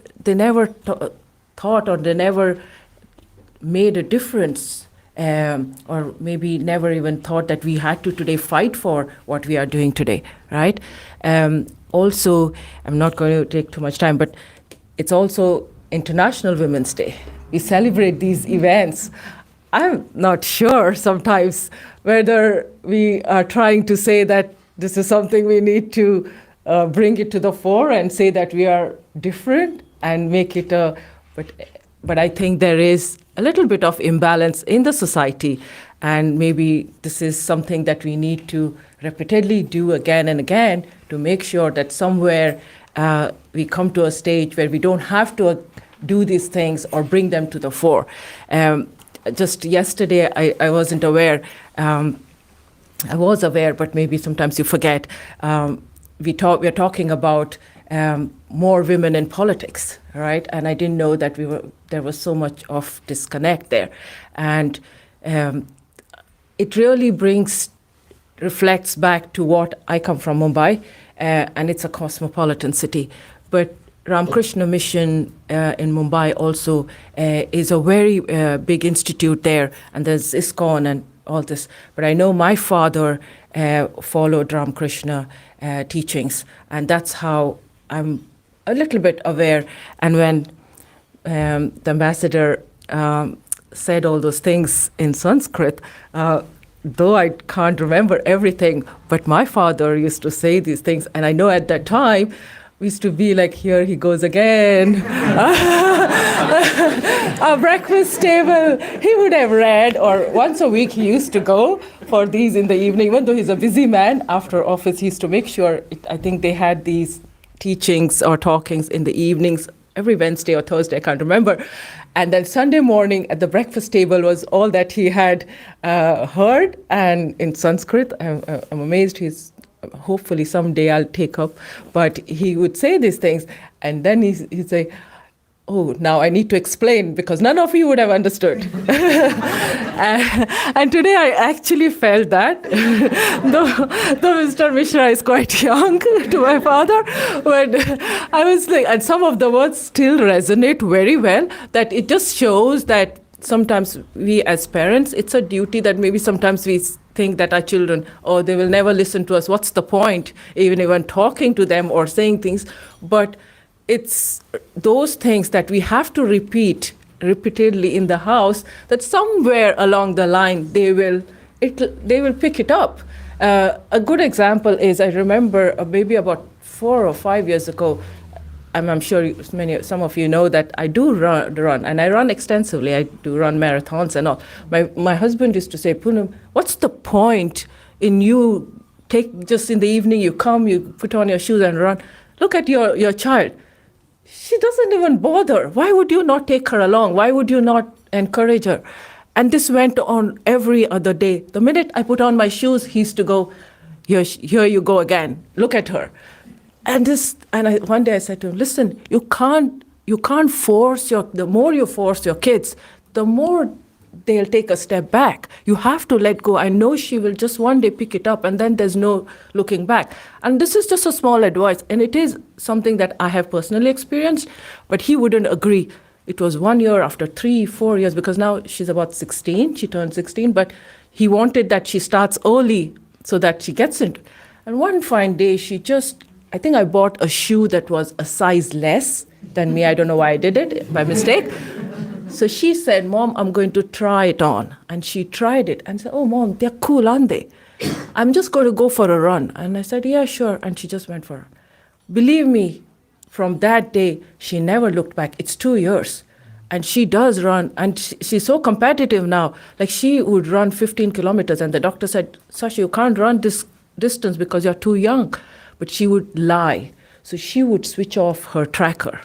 thought, or they never made a difference, or maybe never even thought that we had to today fight for what we are doing today, right? Also, I'm not going to take too much time, but it's also International Women's Day. We celebrate these events. I'm not sure sometimes whether we are trying to say that this is something we need to bring it to the fore and say that we are different and make it but I think there is a little bit of imbalance in the society, and maybe this is something that we need to repeatedly do again and again to make sure that somewhere we come to a stage where we don't have to do these things or bring them to the fore. Just yesterday, I wasn't aware. I was aware, but maybe sometimes you forget. We're talking about more women in politics, right? And I didn't know that there was so much of disconnect there, and it really brings reflects back to what I come from, Mumbai, and it's a cosmopolitan city. But Ramakrishna Mission in Mumbai also is a very big institute there, and there's ISKCON and all this. But I know my father followed Ramakrishna teachings, and that's how I'm a little bit aware. And when the ambassador said all those things in Sanskrit, though I can't remember everything, but my father used to say these things, and I know at that time, we used to be like, here he goes again. Our breakfast table, he would have read, or once a week he used to go for these in the evening. Even though he's a busy man, after office he used to make sure, I think they had these teachings or talkings in the evenings, every Wednesday or Thursday, I can't remember. And then Sunday morning at the breakfast table was all that he had heard, and in Sanskrit. I'm amazed hopefully someday I'll take up, but he would say these things, and then he'd say, oh, now I need to explain, because none of you would have understood. And today I actually felt that, though Mr. Mishra is quite young to my father, but I was like, and some of the words still resonate very well, that it just shows that sometimes we as parents, it's a duty that maybe sometimes we think that our children, oh, they will never listen to us. What's the point, even talking to them or saying things? But it's those things that we have to repeat repeatedly in the house, that somewhere along the line they will pick it up. A good example is, I remember maybe about 4 or 5 years ago, I'm sure some of you know that I do run, and I run extensively. I do run marathons and all. My husband used to say, Poonam, what's the point in you just in the evening, you come, you put on your shoes and run. Look at your child. She doesn't even bother. Why would you not take her along? Why would you not encourage her? And this went on every other day. The minute I put on my shoes, he used to go, here you go again. Look at her. One day I said to him, listen, you can't force the more you force your kids, the more they'll take a step back. You have to let go. I know she will just one day pick it up, and then there's no looking back. And this is just a small advice, and it is something that I have personally experienced, but he wouldn't agree. It was 1 year after 3-4 years, because now she's about 16, she turned 16, but he wanted that she starts early so that she gets into. And one fine day, I think I bought a shoe that was a size less than me. I don't know why I did it, by mistake. So she said, Mom, I'm going to try it on. And she tried it and said, oh, Mom, they're cool, aren't they? I'm just going to go for a run. And I said, yeah, sure. And she just went for a run. Believe me, from that day, she never looked back. It's 2 years. And she does run. And she's so competitive now. Like, she would run 15 kilometers. And the doctor said, Sasha, you can't run this distance because you're too young. But she would lie. So she would switch off her tracker.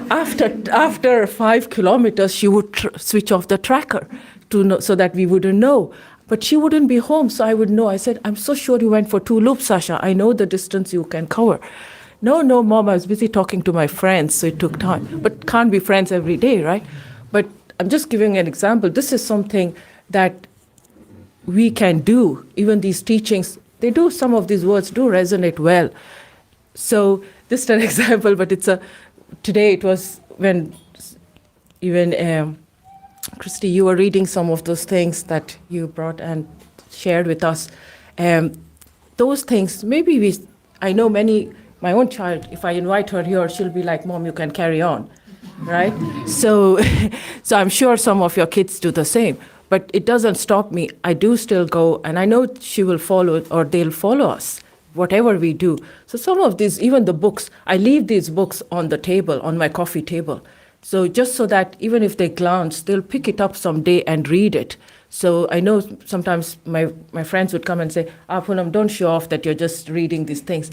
After 5 kilometers, she would switch off the tracker so that we wouldn't know. But she wouldn't be home, so I would know. I said, I'm so sure you went for 2 loops, Sasha. I know the distance you can cover. No, Mom, I was busy talking to my friends, so it took time. But can't be friends every day, right? But I'm just giving an example. This is something that we can do. Even these teachings, some of these words do resonate well. So this is an example, but today it was when even Christy, you were reading some of those things that you brought and shared with us. Those things, I know my own child, if I invite her here, she'll be like, Mom, you can carry on, right? So I'm sure some of your kids do the same. But it doesn't stop me. I do still go, and I know she will follow, or they'll follow us, whatever we do. So some of these, even the books, I leave these books on the table, on my coffee table. So just so that even if they glance, they'll pick it up someday and read it. So I know sometimes my friends would come and say, Poonam, don't show off that you're just reading these things.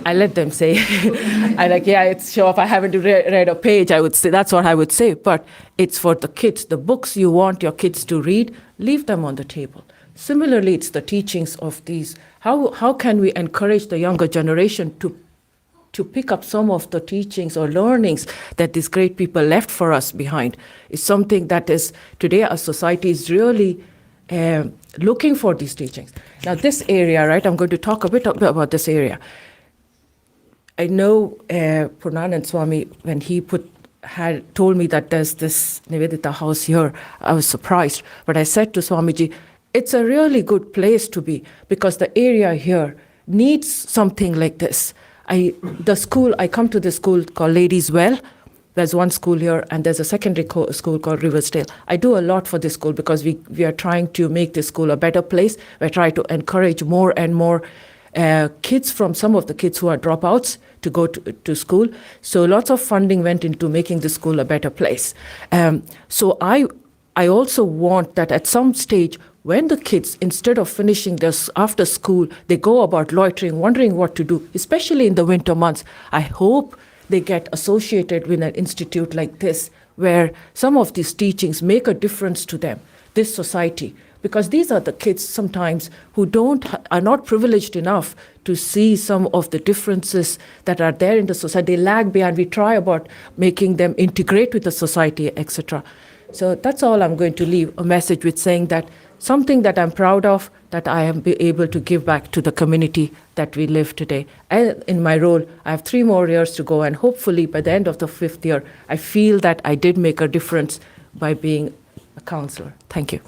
I let them say, it's show off. I haven't read a page, I would say. That's what I would say. But it's for the kids. The books you want your kids to read, leave them on the table. Similarly, it's the teachings of these. How can we encourage the younger generation to pick up some of the teachings or learnings that these great people left for us behind? Is something that is, today our society is really looking for these teachings. Now, this area, right, I'm going to talk a bit about this area. I know Purnanand Swami, when he had told me that there's this Nivedita house here, I was surprised. But I said to Swamiji, it's a really good place to be because the area here needs something like this. I come to the school called Ladies Well. There's one school here, and there's a secondary school called Riversdale. I do a lot for this school because we are trying to make this school a better place. We're trying to encourage more and more kids from some of the kids who are dropouts to go to school. So lots of funding went into making the school a better place. So I also want that at some stage, when the kids, instead of finishing this after school, they go about loitering, wondering what to do, especially in the winter months, I hope they get associated with an institute like this, where some of these teachings make a difference to them, this society. Because these are the kids sometimes who are not privileged enough to see some of the differences that are there in the society. They lag behind. We try about making them integrate with the society, etc. So that's all I'm going to leave a message with, saying that something that I'm proud of, that I am able to give back to the community that we live today. And in my role, I have 3 more years to go, and hopefully by the end of the 5th year, I feel that I did make a difference by being a councillor. Thank you.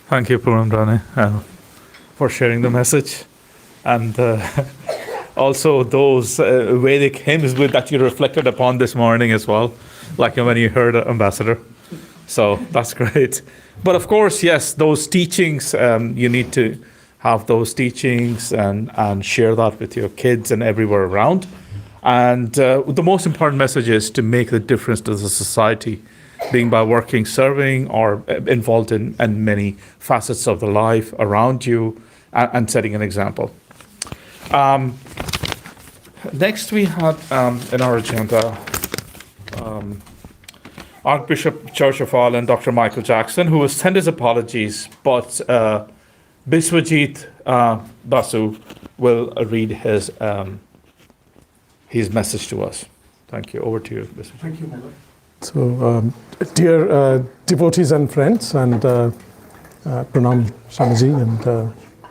Thank you, Purandrani, for sharing the message. And also those Vedic hymns that you reflected upon this morning as well, like when you heard Ambassador. So that's great. But of course, yes, those teachings, you need to have those teachings and share that with your kids and everywhere around. And the most important message is to make the difference to the society, being by working, serving, or involved in many facets of the life around you, and setting an example. Next we had in our agenda Archbishop Church of Ireland, Dr. Michael Jackson, who has sent his apologies, but Biswajit Basu will read his message to us. Thank you. Over to you, Biswajit. Thank you, Mother. So, dear devotees and friends, and Pranam Swamiji and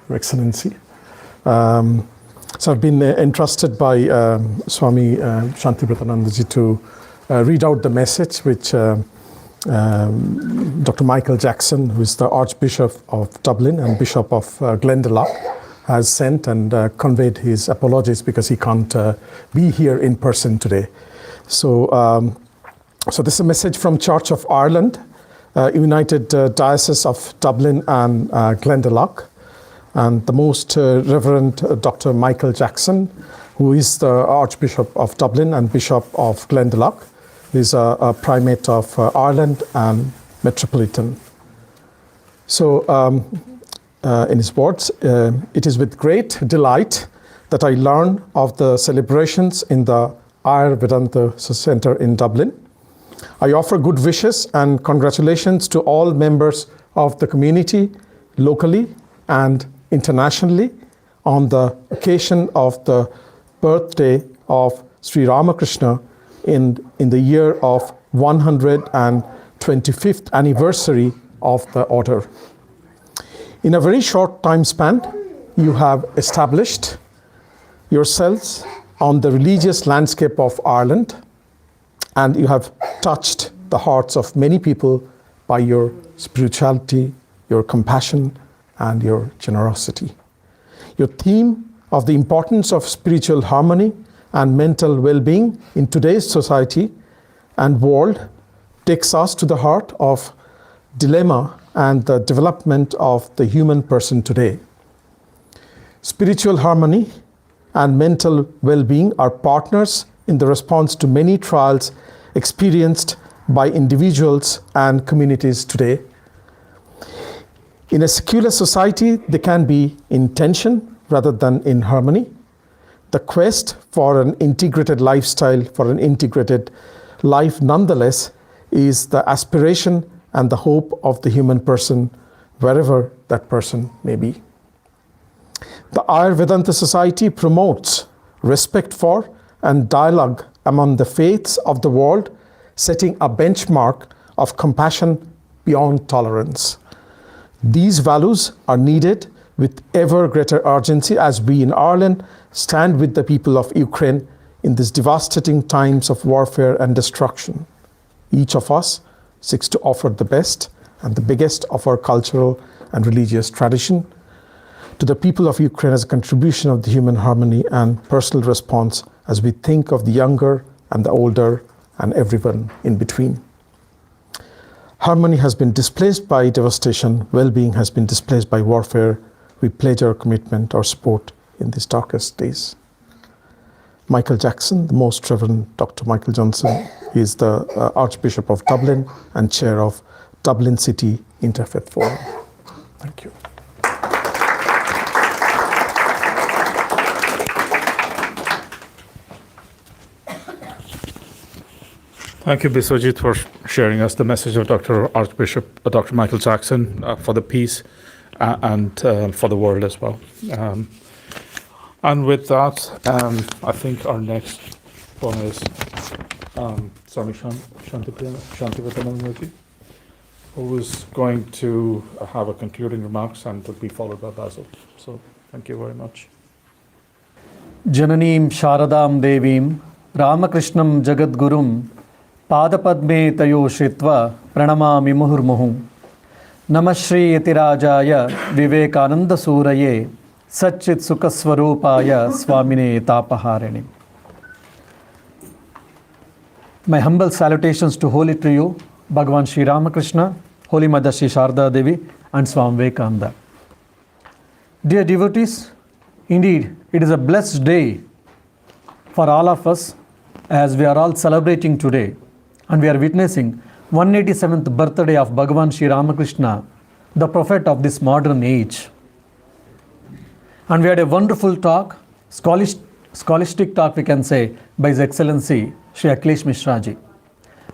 Your Excellency. So I've been entrusted by Swami Shantipratanandaji to read out the message which Dr. Michael Jackson, who is the Archbishop of Dublin and Bishop of Glendalough, has sent and conveyed his apologies because he can't be here in person today. So this is a message from Church of Ireland, United Diocese of Dublin and Glendalough, and the Most Reverend Dr. Michael Jackson, who is the Archbishop of Dublin and Bishop of Glendalough. He's a primate of Ireland and Metropolitan. So in his words, it is with great delight that I learn of the celebrations in the Vedanta Center in Dublin. I offer good wishes and congratulations to all members of the community, locally and internationally, on the occasion of the birthday of Sri Ramakrishna in the year of 125th anniversary of the order. In a very short time span, you have established yourselves on the religious landscape of Ireland, and you have touched the hearts of many people by your spirituality, your compassion, and your generosity. Your theme of the importance of spiritual harmony and mental well-being in today's society and world takes us to the heart of dilemma and the development of the human person today. Spiritual harmony and mental well-being are partners in the response to many trials experienced by individuals and communities today. In a secular society, they can be in tension rather than in harmony. The quest for an integrated lifestyle, for an integrated life nonetheless, is the aspiration and the hope of the human person, wherever that person may be. The Vedanta Society promotes respect for and dialogue among the faiths of the world, setting a benchmark of compassion beyond tolerance. These values are needed with ever greater urgency as we in Ireland stand with the people of Ukraine in these devastating times of warfare and destruction. Each of us seeks to offer the best and the biggest of our cultural and religious tradition to the people of Ukraine as a contribution of the human harmony and personal response as we think of the younger and the older and everyone in between. Harmony has been displaced by devastation, well-being has been displaced by warfare. We pledge our commitment, our support in these darkest days. Michael Jackson, the Most Reverend Dr. Michael Johnson, is the Archbishop of Dublin and Chair of Dublin City Interfaith Forum. Thank you. Thank you, Biswajit, for sharing us the message of Archbishop Dr. Michael Jackson for the peace and for the world as well. And with that, I think our next one is Swami Shantivatanandaji, who is going to have a concluding remarks and will be followed by Basil. So thank you very much. Jananim Sharadam Devim Ramakrishnam Jagadgurum Padapadme Tayo Shritva Pranamami Muhurmuhum Namah Shri Yatirajaya Vivekananda Suraye Satchit Sukaswarupaya Swamine Tapaharani. My humble salutations to Holy Trio, Bhagavan Sri Ramakrishna, Holy Mother Sri Sharda Devi and Swami Vivekananda. Dear devotees, indeed it is a blessed day for all of us as we are all celebrating today and we are witnessing 187th birthday of Bhagavan Sri Ramakrishna, the prophet of this modern age. And we had a wonderful talk, scholastic talk we can say, by His Excellency Shri Akhilesh Mishraji.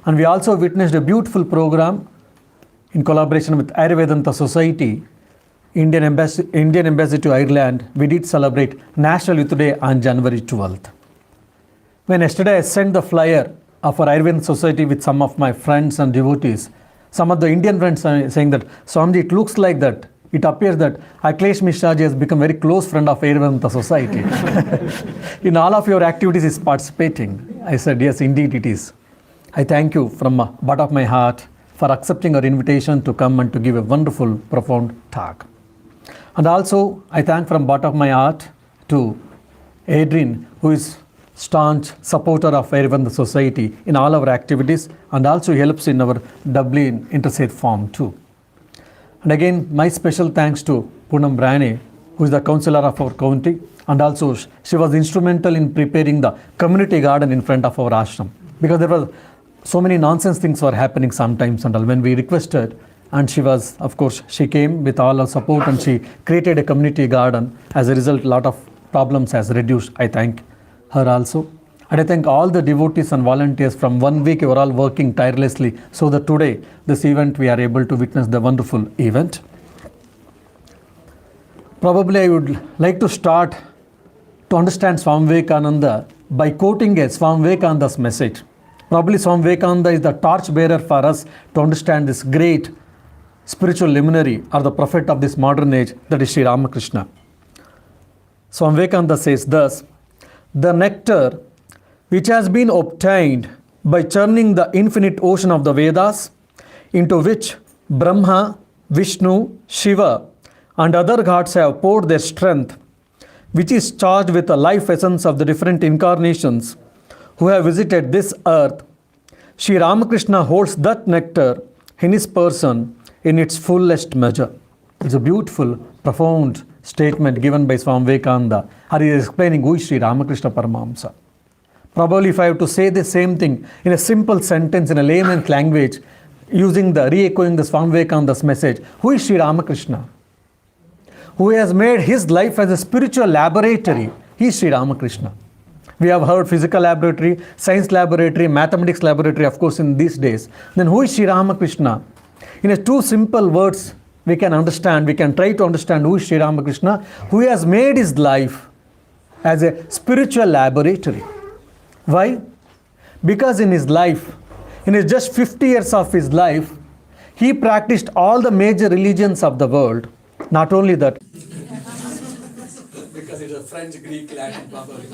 And we also witnessed a beautiful program in collaboration with Vedanta Society, Indian Embassy to Ireland. We did celebrate National Youth Day on January 12th. When yesterday I sent the flyer of our Vedanta Society with some of my friends and devotees, some of the Indian friends are saying that, Swamiji, it looks like that. It appears that Akhilesh Mishraji has become a very close friend of Vedanta Society. In all of your activities, he is participating. I said, yes, indeed it is. I thank you from the bottom of my heart for accepting our invitation to come and to give a wonderful, profound talk. And also, I thank from the bottom of my heart to Adrian, who is staunch supporter of Vedanta Society in all our activities and also helps in our Dublin Interfaith Forum too. And again, my special thanks to Poonam Brane, who is the councillor of our county, and also she was instrumental in preparing the community garden in front of our ashram. Because there were so many nonsense things were happening sometimes and all. When we requested, and she was, of course, she came with all her support and she created a community garden. As a result, a lot of problems has reduced. I thank her also. And I thank all the devotees and volunteers from 1 week. You are all working tirelessly so that today, this event, we are able to witness the wonderful event. Probably I would like to start to understand Swami Vivekananda by quoting a Swami Vivekananda's message. Probably Swami Vivekananda is the torch bearer for us to understand this great spiritual luminary or the prophet of this modern age, that is Sri Ramakrishna. Swami Vivekananda says thus, the nectar which has been obtained by churning the infinite ocean of the Vedas, into which Brahma, Vishnu, Shiva and other gods have poured their strength, which is charged with the life essence of the different incarnations who have visited this earth, Sri Ramakrishna holds that nectar in his person in its fullest measure. It's a beautiful, profound statement given by Swami Vivekananda. He is explaining who is Sri Ramakrishna Paramahamsa. Probably if I have to say the same thing in a simple sentence in a layman's language, using the re-echoing the Swami Vivekananda's message, who is Sri Ramakrishna? Who has made his life as a spiritual laboratory? He is Sri Ramakrishna. We have heard physical laboratory, science laboratory, mathematics laboratory, of course, in these days. Then who is Sri Ramakrishna? In a two simple words, we can try to understand who is Sri Ramakrishna, who has made his life as a spiritual laboratory. Why? because in his life, in his just 50 years of his life, he practiced all the major religions of the world. Not only that, Because it's a French, Greek, Latin, probably.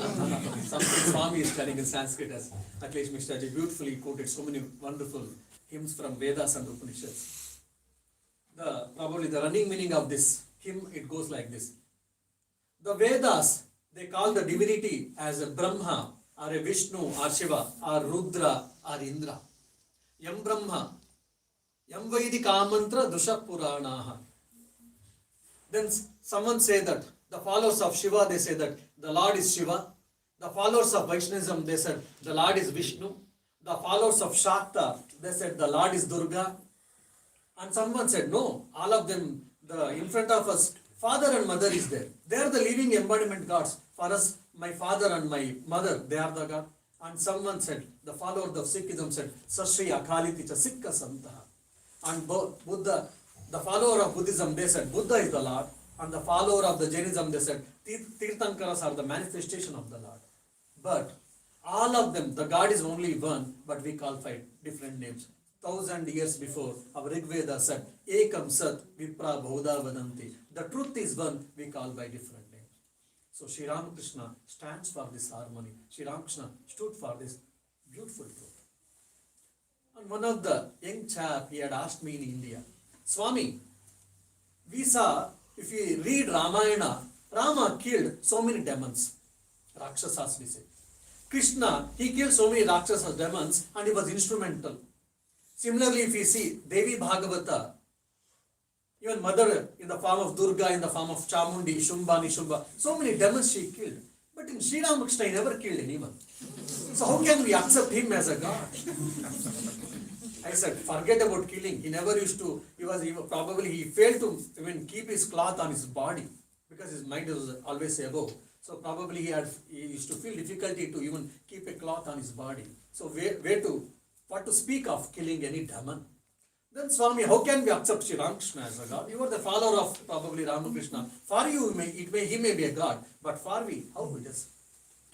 Something Swami is telling in Sanskrit, as Akhilesh Mishraji beautifully quoted so many wonderful hymns from Vedas and Upanishads. Probably the running meaning of this hymn, it goes like this. The Vedas, they call the divinity as a Brahma, or a Vishnu, or Shiva, or Rudra, or Indra. Yam Brahma, Yam Vaidika Mantra, Dusha Puranaha. Then someone say that the followers of Shiva, they say that the Lord is Shiva. The followers of Vaishnavism, they said the Lord is Vishnu. The followers of Shakta, they said the Lord is Durga. And someone said, no, all of them, in front of us, father and mother is there. They are the living embodiment gods. For us, my father and my mother, they are the God. And someone said, the follower of Sikhism said, Sashri Akaliti cha Sikha Santaha. And Buddha, the follower of Buddhism, they said, Buddha is the Lord. And the follower of the Jainism, they said, Tirthankaras are the manifestation of the Lord. But all of them, the God is only one, but we call five different names. 1,000 years before, our Rig Veda said, Ekam Sat Vipra Bhuda Vadanti. The truth is one, we call by different names. So Sri Ramakrishna stands for this harmony. Sri Ramakrishna stood for this beautiful truth. And one of the young chap, he had asked me in India, Swami, we saw, if you read Ramayana, Rama killed so many demons, Rakshasas we say. Krishna, he killed so many Rakshasas, demons, and he was instrumental. Similarly, if you see Devi Bhagavata, even mother in the form of Durga, in the form of Chamundi, Shumba, Nishumba, so many demons she killed. But in Sri Ramakrishna, he never killed anyone. So how can we accept him as a God? I said, forget about killing. He never used to, he failed to even keep his cloth on his body because his mind was always above. So probably he used to feel difficulty to even keep a cloth on his body. So what to speak of killing any demon? Then Swami, how can we accept Sri Ramakrishna as a God? You are the follower of probably Ramakrishna. For you, he may be a God, but for we, how it is?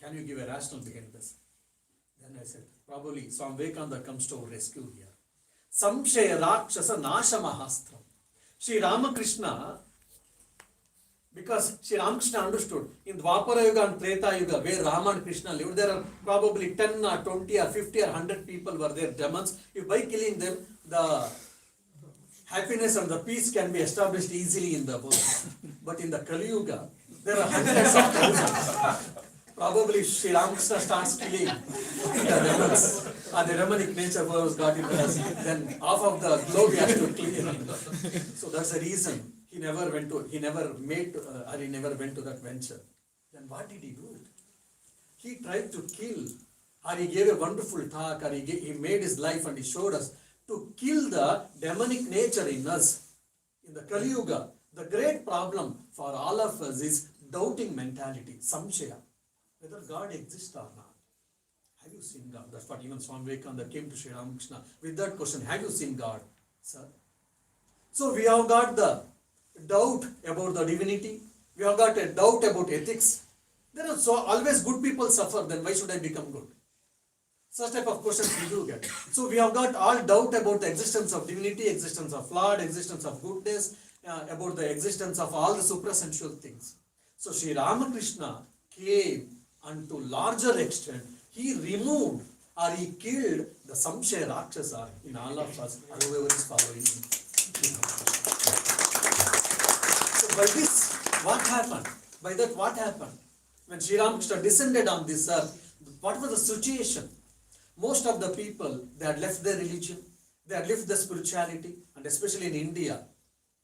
Can you give a rational behind this? Then I said, probably Swami Vivekananda comes to our rescue here. Samshaya Rakshasa Nasha Mahastram. Sri Ramakrishna, because Sri Ramakrishna understood in Dwapara Yuga and Treta Yuga, where Rama and Krishna lived, there are probably 10 or 20 or 50 or 100 people were there, demons. If by killing them, the happiness and the peace can be established easily in the world. But in the Kali Yuga, there are hundreds of demons. Probably Sri Ramakrishna starts killing the demons. And the demonic nature was got into us. Then half of the globe he has to clear. So that's the reason he never went to that venture. Then what did he do? He tried to kill, or he gave a wonderful talk, or he made his life and he showed us to kill the demonic nature in us. In the Kali Yuga, the great problem for all of us is doubting mentality, samshaya, whether God exists or not. Have you seen God? That's what even Swami Vivekananda came to Sri Ramakrishna with that question. Have you seen God, sir? So we have got the doubt about the divinity. We have got a doubt about ethics. There are always good people suffer. Then why should I become good? Such type of questions we do get. So we have got all doubt about the existence of divinity, existence of Lord, existence of goodness, about the existence of all the suprasensual things. So Sri Ramakrishna came, and to larger extent, he removed or he killed the Samshaya Rakshasa in all of us, and whoever is following him. So by this, what happened? By that, what happened? When Sri Ramakrishna descended on this earth, what was the situation? Most of the people, they had left their religion, they had left their spirituality, and especially in India,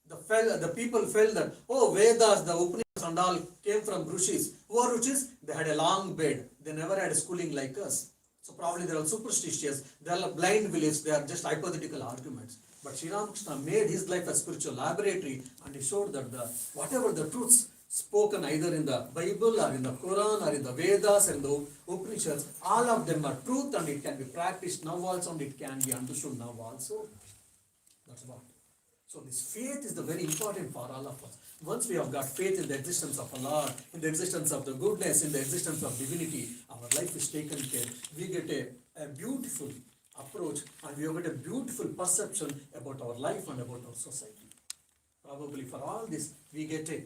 the people felt that, oh, Vedas, the Upanishads and all came from Rishis. Who are Rishis? They had a long bed. They never had schooling like us. So probably they are superstitious, they are blind beliefs, they are just hypothetical arguments. But Sri Ramakrishna made his life a spiritual laboratory, and he showed that whatever the truths spoken either in the Bible or in the Quran or in the Vedas and the Upanishads, all of them are truth, and it can be practiced now also, and it can be understood now also. That's what. So this faith is the very important for all of us. Once we have got faith in the existence of Allah, in the existence of the goodness, in the existence of divinity, our life is taken care. We get a beautiful approach, and we have got a beautiful perception about our life and about our society. Probably for all this, we get a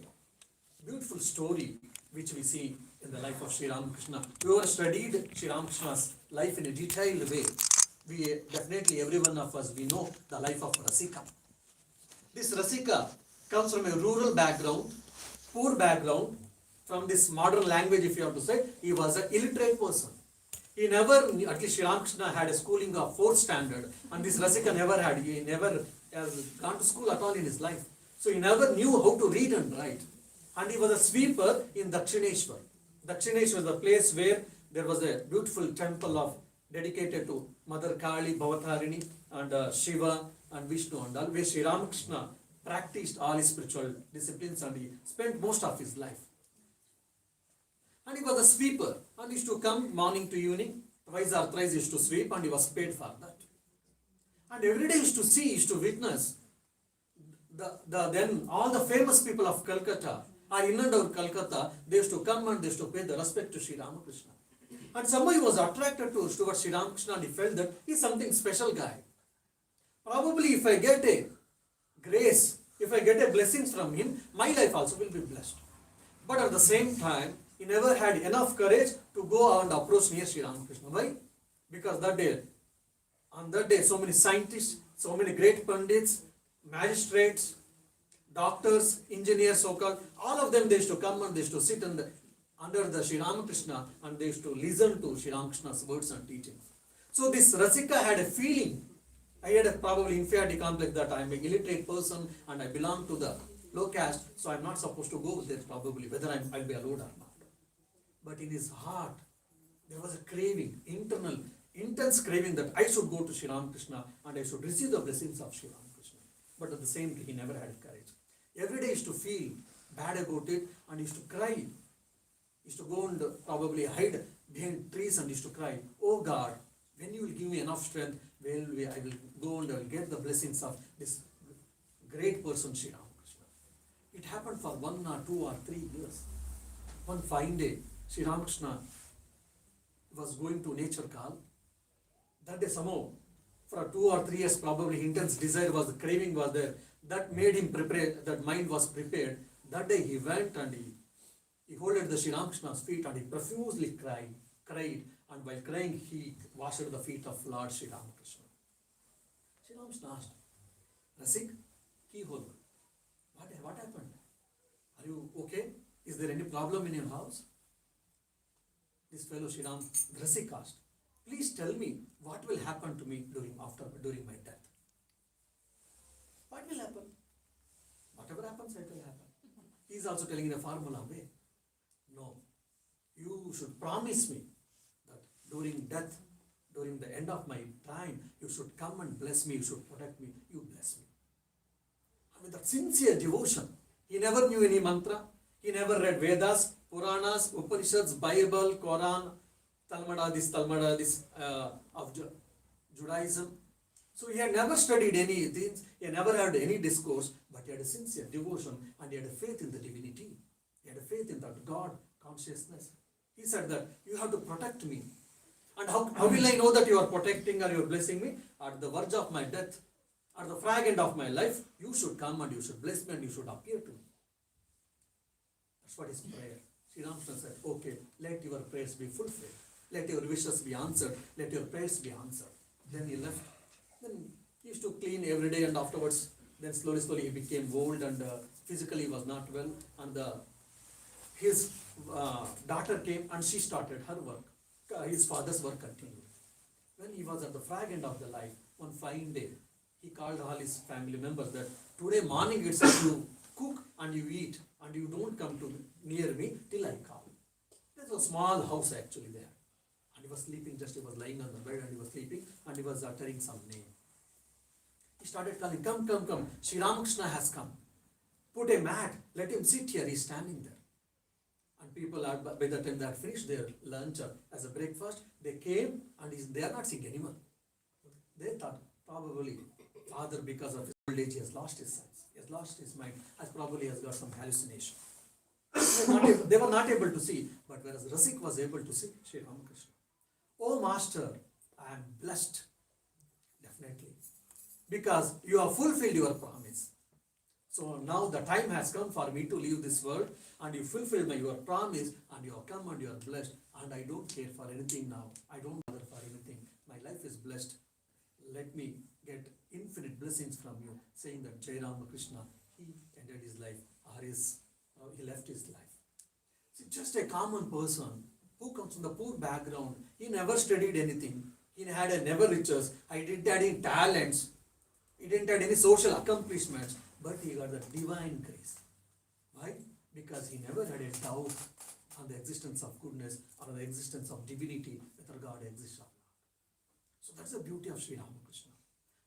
beautiful story which we see in the life of Sri Ramakrishna. We have studied Sri Ramakrishna's life in a detailed way. We definitely, every one of us, we know the life of Rasika. This Rasika comes from a rural background, poor background. From this modern language, if you have to say, he was an illiterate person. He never, at least Sri Ramakrishna had a schooling of 4th standard, and this Rasika never had. He never has gone to school at all in his life. So he never knew how to read and write. And he was a sweeper in Dakshineshwar. Dakshineshwar was the place where there was a beautiful temple of dedicated to Mother Kali, Bhavatarini, and Shiva and Vishnu, and all, where Sri Ramakrishna practiced all his spiritual disciplines, and he spent most of his life. And he was a sweeper, and he used to come morning to evening, twice or thrice he used to sweep, and he was paid for that. And every day he used to see, he used to witness then all the famous people of Calcutta or in and out Calcutta, they used to come and they used to pay the respect to Sri Ramakrishna. And somehow he was attracted towards Sri Ramakrishna, and he felt that he's something special guy. Probably if I get a grace, if I get a blessing from him, my life also will be blessed. But at the same time, he never had enough courage to go and approach near Sri Ramakrishna. Why? Because on that day, so many scientists, so many great pandits, magistrates, doctors, engineers, so-called, all of them, they used to come and they used to sit under the Sri Ramakrishna, and they used to listen to Sri Ramakrishna's words and teachings. So this Rasika had a feeling. I had a probably inferiority complex that I am an illiterate person and I belong to the low caste, so I am not supposed to go there probably, whether I'll be allowed or not. But in his heart, there was a craving, internal, intense craving that I should go to Sri Ramakrishna and I should receive the blessings of Sri Ramakrishna. But at the same time, he never had courage. Every day he used to feel bad about it, and he used to cry. He used to go and probably hide behind trees and he used to cry, "Oh God, when you will give me enough strength, I will go and I will get the blessings of this great person, Sri Ramakrishna." It happened for 1 or 2 or 3 years. One fine day, Sri Ramakrishna was going to nature call. That day somehow, for 2 or 3 years, probably intense desire was, craving was there. That made him prepare, that mind was prepared. That day he went and he holded the Sri Ramakrishna's feet and he profusely cried. And while crying, he washed the feet of Lord Sri Ramakrishna. Sri Ramakrishna asked, "Rasik, keyhole, what happened? Are you okay? Is there any problem in your house?" This fellow Sri Rasik asked, "Please tell me what will happen to me during my death." What will happen? Whatever happens, it will happen. He is also telling in a formula way. No, you should promise me that during death, during the end of my time, you should come and bless me, you should protect me, you bless me. I mean, that sincere devotion. He never knew any mantra, he never read Vedas, Puranas, Upanishads, Bible, Quran, Talmud of Judaism. So he had never studied any things, he had never had any discourse, but he had a sincere devotion and he had a faith in the divinity. He had a faith in that God consciousness. He said that you have to protect me. And how will I know that you are protecting or you are blessing me? At the verge of my death, at the fag end of my life, you should come and you should bless me and you should appear to me. That's what is prayer. Sri Ramakrishna said, "Okay, let your prayers be fulfilled. Let your wishes be answered. Let your prayers be answered." Then he left. Then he used to clean every day, and afterwards, then slowly he became old and physically was not well. And his daughter came and she started her work. His father's work continued. When he was at the fag end of the life, one fine day, he called all his family members that today morning itself you cook and you eat and you don't come to near me till I call. There's a small house actually there. And he was sleeping, he was lying on the bed and he was sleeping and he was uttering some name. He started calling, come, Sri Ramakrishna has come. Put a mat, let him sit here, he's standing there. And people, by the time they had finished their lunch as a breakfast, they came and they are not seeing anyone. They thought probably father, because of his old age, he has lost his sense, he has lost his mind, probably has got some hallucination. They were not able to see, but whereas Rasik was able to see Sri Ramakrishna. "Oh Master, I am blessed, definitely, because you have fulfilled your promise. So now the time has come for me to leave this world, and you fulfilled your promise, and you have come and you are blessed, and I don't care for anything now. I don't bother for anything. My life is blessed. Let me get infinite blessings from you, saying that Jai Ramakrishna, he ended his life, or he left his life. See, just a common person who comes from the poor background, he never studied anything. He had never riches. He didn't have any talents. He didn't have any social accomplishments, but he got the divine grace. Why? Because he never had a doubt on the existence of goodness or the existence of divinity, whether God exists or not. So that's the beauty of Sri Ramakrishna.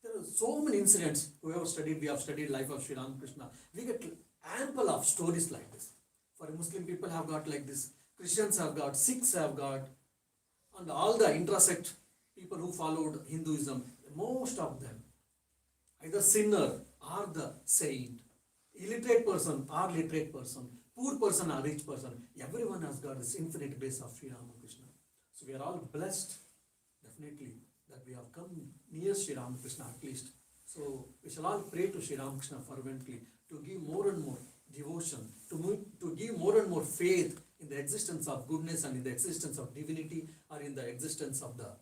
There are so many incidents. We have studied life of Sri Ramakrishna. We get ample of stories like this. For Muslim people have got like this, Christians have got, Sikhs have got, and all the intersect people who followed Hinduism, most of them, either sinner or the saint, illiterate person or literate person, poor person or rich person, everyone has got this infinite grace of Sri Ramakrishna. So we are all blessed, definitely, that we have come near Sri Ramakrishna at least. So we shall all pray to Sri Ramakrishna fervently to give more and more devotion, to give more and more faith in the existence of goodness and in the existence of divinity, or in the existence of the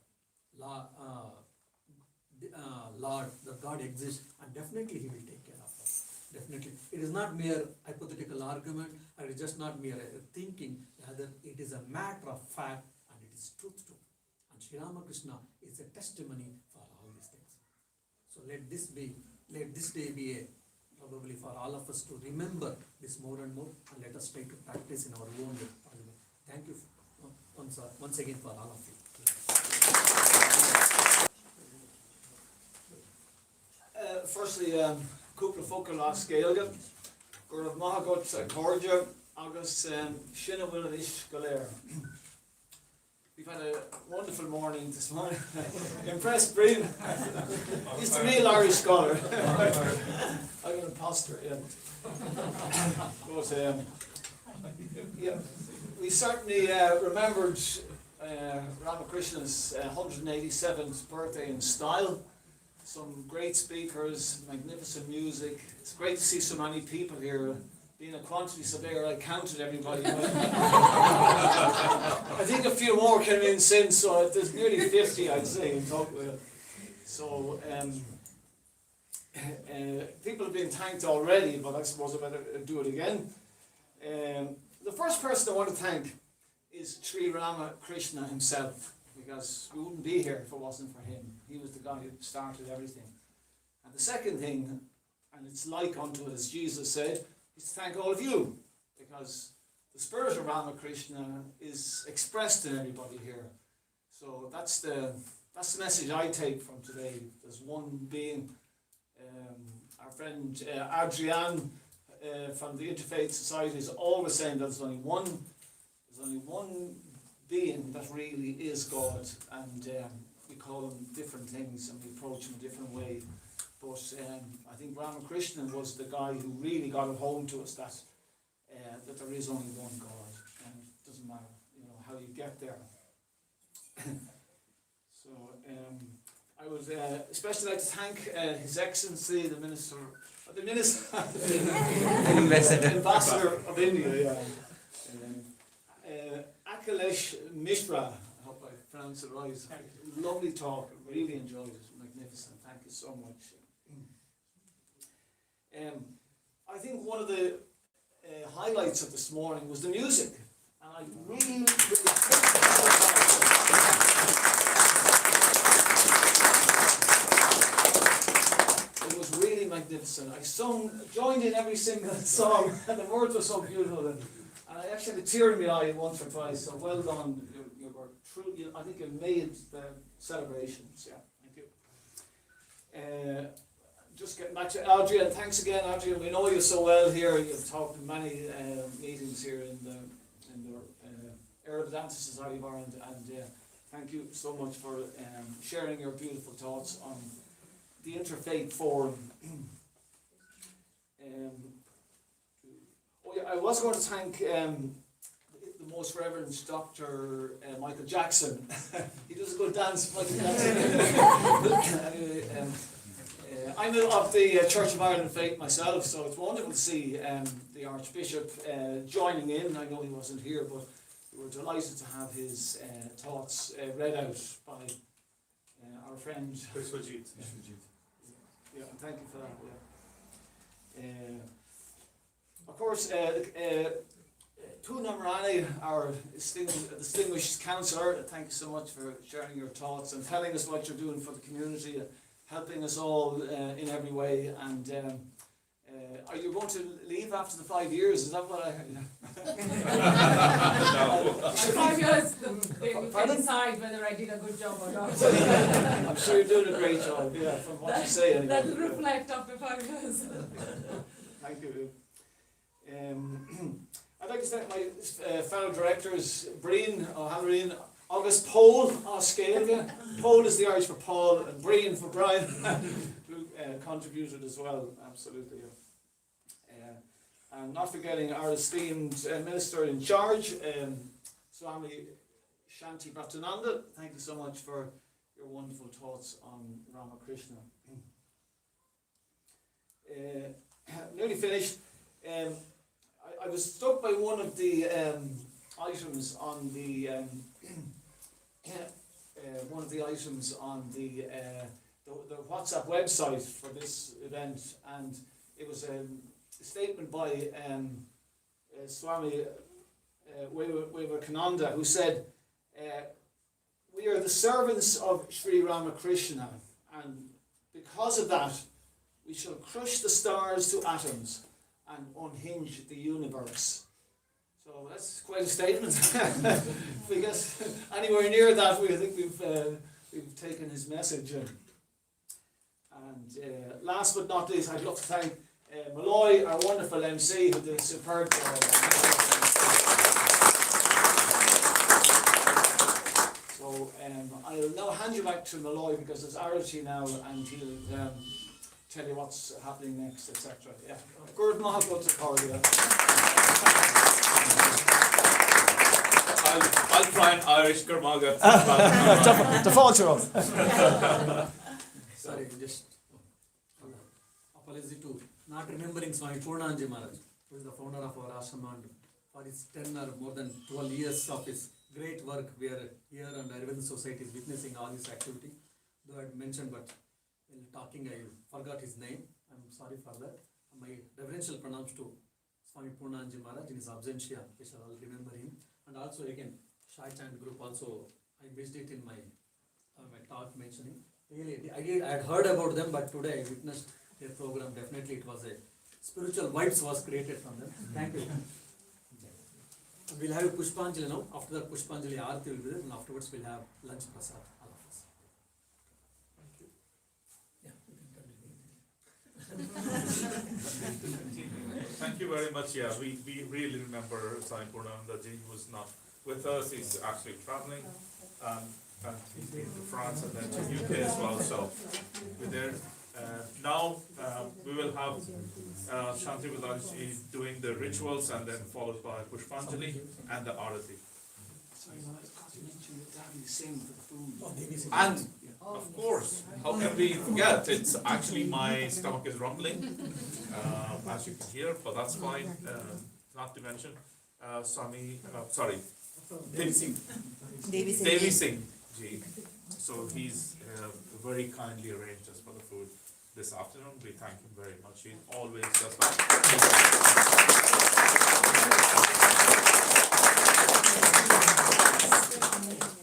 Lord, that God exists, and definitely He will take care of us. Definitely. It is not mere hypothetical argument, or it is just not mere thinking, rather it is a matter of fact, and it is truth too. And Sri Ramakrishna is a testimony for all these things. So let this day be a probably for all of us to remember this more and more, and let us try to practice in our own way. Thank you once again for all of you. Firstly, cúpla focail lá scéalga, gur raibh maith agat a cóide agus sinna bhfuil is go léir. We've had a wonderful morning this morning. Impressed, Breen. He's the real Irish scholar. I'm an imposter, yeah. But yeah, we certainly remembered Ramakrishna's 187th birthday in style. Some great speakers, magnificent music. It's great to see so many people here. Being a quantity surveyor, I counted everybody. I think a few more came in since, so there's nearly 50, I'd say, in total. So, people have been thanked already, but I suppose I better do it again. The first person I want to thank is Sri Ramakrishna himself, because we wouldn't be here if it wasn't for him. He was the guy who started everything. And the second thing, and it's like unto it, as Jesus said, is to thank all of you, because the spirit of Ramakrishna is expressed in everybody here. So that's the message I take from today. There's one being, our friend Adrienne from the Interfaith Society is always saying that there's only one being that really is God, and we call him different things and we approach him a different way. But I think Ramakrishna was the guy who really got it home to us that there is only one God, and it doesn't matter, how you get there. So I would especially like to thank His Excellency the Ambassador of India, Akhilesh Mishra. I hope I pronounced it right. Lovely talk, really enjoyed it, magnificent. Thank you so much. I think one of the highlights of this morning was the music, and I really it was really magnificent. I joined in every single song, and the words were so beautiful, and I actually had a tear in my eye once or twice. So well done. You were true. I think you made the celebrations. Yeah, thank you. Just getting back to Adrian, thanks again, Adrian. We know you so well here. You've talked in many meetings here in the Vedanta Society of Ireland, and thank you so much for sharing your beautiful thoughts on the Interfaith Forum. I was going to thank the Most Reverend Dr. Michael Jackson. He does a good dance, Michael Jackson. Anyway, I'm of the Church of Ireland faith myself, so it's wonderful to see the Archbishop joining in. I know he wasn't here, but we were delighted to have his thoughts read out by our friend Vishwajit. Yeah, thank you for that. Yeah. Of course, Tu Namrani, our distinguished councillor, thank you so much for sharing your thoughts and telling us what you're doing for the community, helping us all in every way. And are you going to leave after the 5 years? Is that what I? 5 years, they will decide whether I did a good job or not. I'm sure you're doing a great job. Yeah, from what you say. Anyway. That will reflect after 5 years. Thank you. I'd like to thank my fellow directors, Breen O'Halloran, August Paul Oscalia. Paul is the Irish for Paul, and Breen for Brian, who contributed as well, absolutely. And not forgetting our esteemed minister in charge, Swami Shanti Bhattananda. Thank you so much for your wonderful thoughts on Ramakrishna. Nearly finished. I was struck by one of the items on the the WhatsApp website for this event, and it was a statement by Swami Vivekananda, who said, "We are the servants of Sri Ramakrishna, and because of that, we shall crush the stars to atoms and unhinge the universe." So that's quite a statement. Because anywhere near that, I think we've taken his message. And last but not least, I'd love to thank Malloy, our wonderful MC, who did a superb job. So I'll now hand you back to Malloy, because it's Archie now, and he'll tell you what's happening next, etc. Yeah. Good Mahagot to Korea. I'll try an Irish Gurmagat. Default your own. Sorry, just apology to not remembering Swami Purnanji Maharaj, who is the founder of our ashram, and for his 10 or more than 12 years of his great work, we are here and Arvind Society is witnessing all this activity. Though I had mentioned, but while talking I forgot his name. I'm sorry for that. My reverential pranams to Swami Purnanji Maharaj in his absentia. We shall all remember him. And also again, Shai Chand group also, I missed it in my my talk mentioning. Really, I had heard about them, but today I witnessed their program. Definitely it was a spiritual vibes was created from them. Thank you. We'll have a Pushpanjali now. After that Pushpanjali Aarti will be there, and afterwards we'll have lunch prasad. All of us. Thank you. Yeah, you can continue. Thank you very much. Yeah, we really remember Swami Purnanandaji, who was not with us. He's actually traveling, and he's been to France and then to UK as well. So we're there. Now we will have Shanti Vilaji doing the rituals, and then followed by Pushpanjali and the Arati. Sorry, I forgot to mention that Daddy sing for the food. And of course, how can we forget? It's actually my stomach is rumbling, as you can hear, but that's fine. Not to mention, Devi Singh ji. So he's very kindly arranged us for the food this afternoon. We thank him very much. He always does that.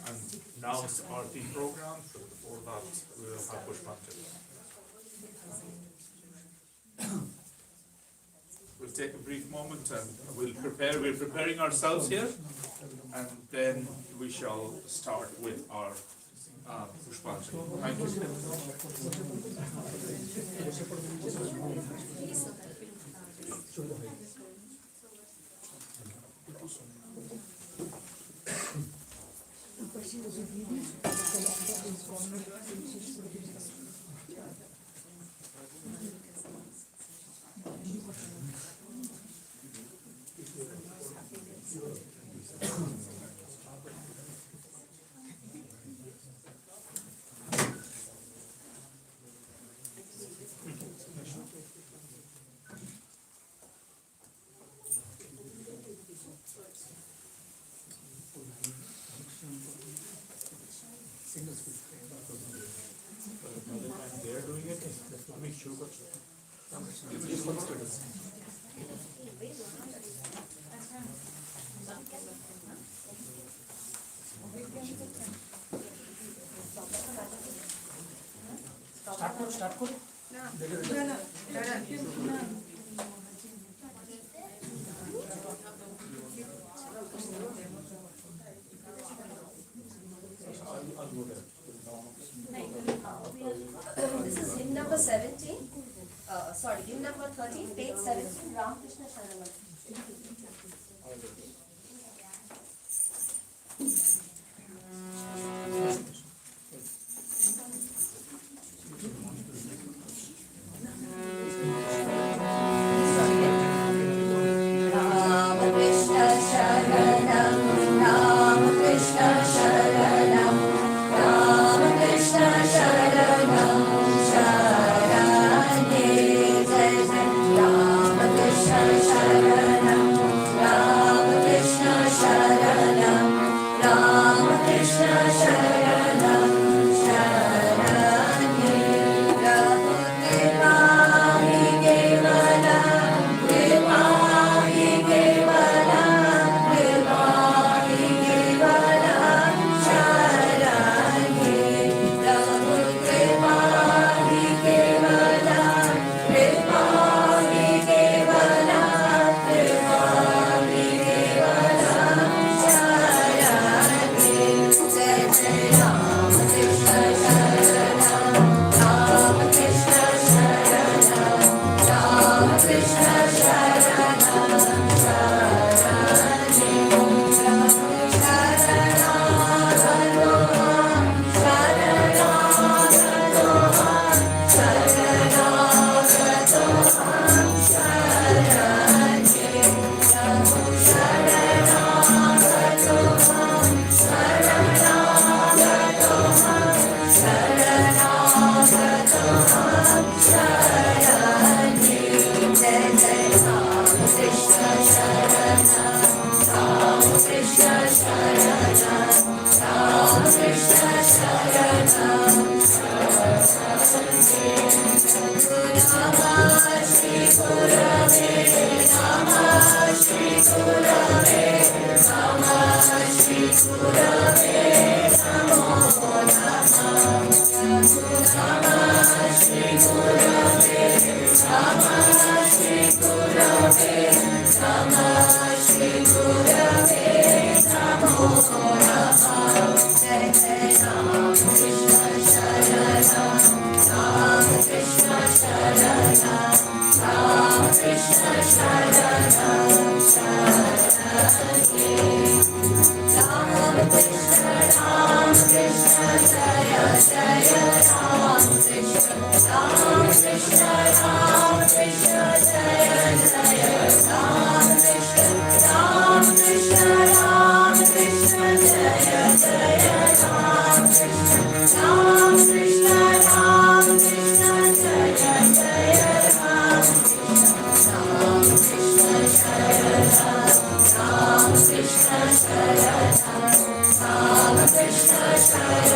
And now it's our tea program. Before that, we'll have Pushpanjali. We'll take a brief moment and we're preparing ourselves here, and then we shall start with our Pushpanjali. Thank you. This is hymn number 17. Sorry, hymn number 13, page 17, Ramakrishna Sharanam. Ramakrishna Sharanam, Ramakrishna Sharanam, Ramakrishna Sharanam, Sharanye Jai Jai. Ramakrishna Sharanam, Ramakrishna Sharanam, Ramakrishna Sharanam, Sharanye. Prabhu Kripa hi Kevala, Kripa hi Kevala, Kripa hi Kevala, Sharanye. Prabhu Kripa hi Kevala, Kripa hi Kevala, Kripa hi Kevala, Sharanye. Jai Jai Ramakrishna Sharanam, Ramakrishna Sharanam, Ramakrishna Sharanam, Sharanye. Prabhu Sharanam, Sharanam, Sharanam, Sharanye. Prabhu Sharanam, Sharanye. Jai Jai Ramakrishna Sharanam, Ramakrishna Sharanam, Ramakrishna Sharanam, Sharanye. Namah Shri Gurave, Namah Shri Gurave, Namah Shri Gurave, Namo Namah. Namah Shri Gurave, Namah Shri Gurave, Namah Shri Gurave, Namo Namah. Jai Jai Ramakrishna Sharanam, Ramakrishna Sharanam, Ramakrishna Sharanam, Sharanye. Ramakrishna, Ramakrishna, Jaya Jaya Ramakrishna, Ramakrishna, Ramakrishna, Jaya Jaya Ramakrishna, Ramakrishna, Ramakrishna, Jaya Jaya Ramakrishna, Ramakrishna, Ramakrishna, Jaya Jaya Ramakrishna, Ramakrishna Sharanam, Ramakrishna Sharanam, Ramakrishna Sharanam,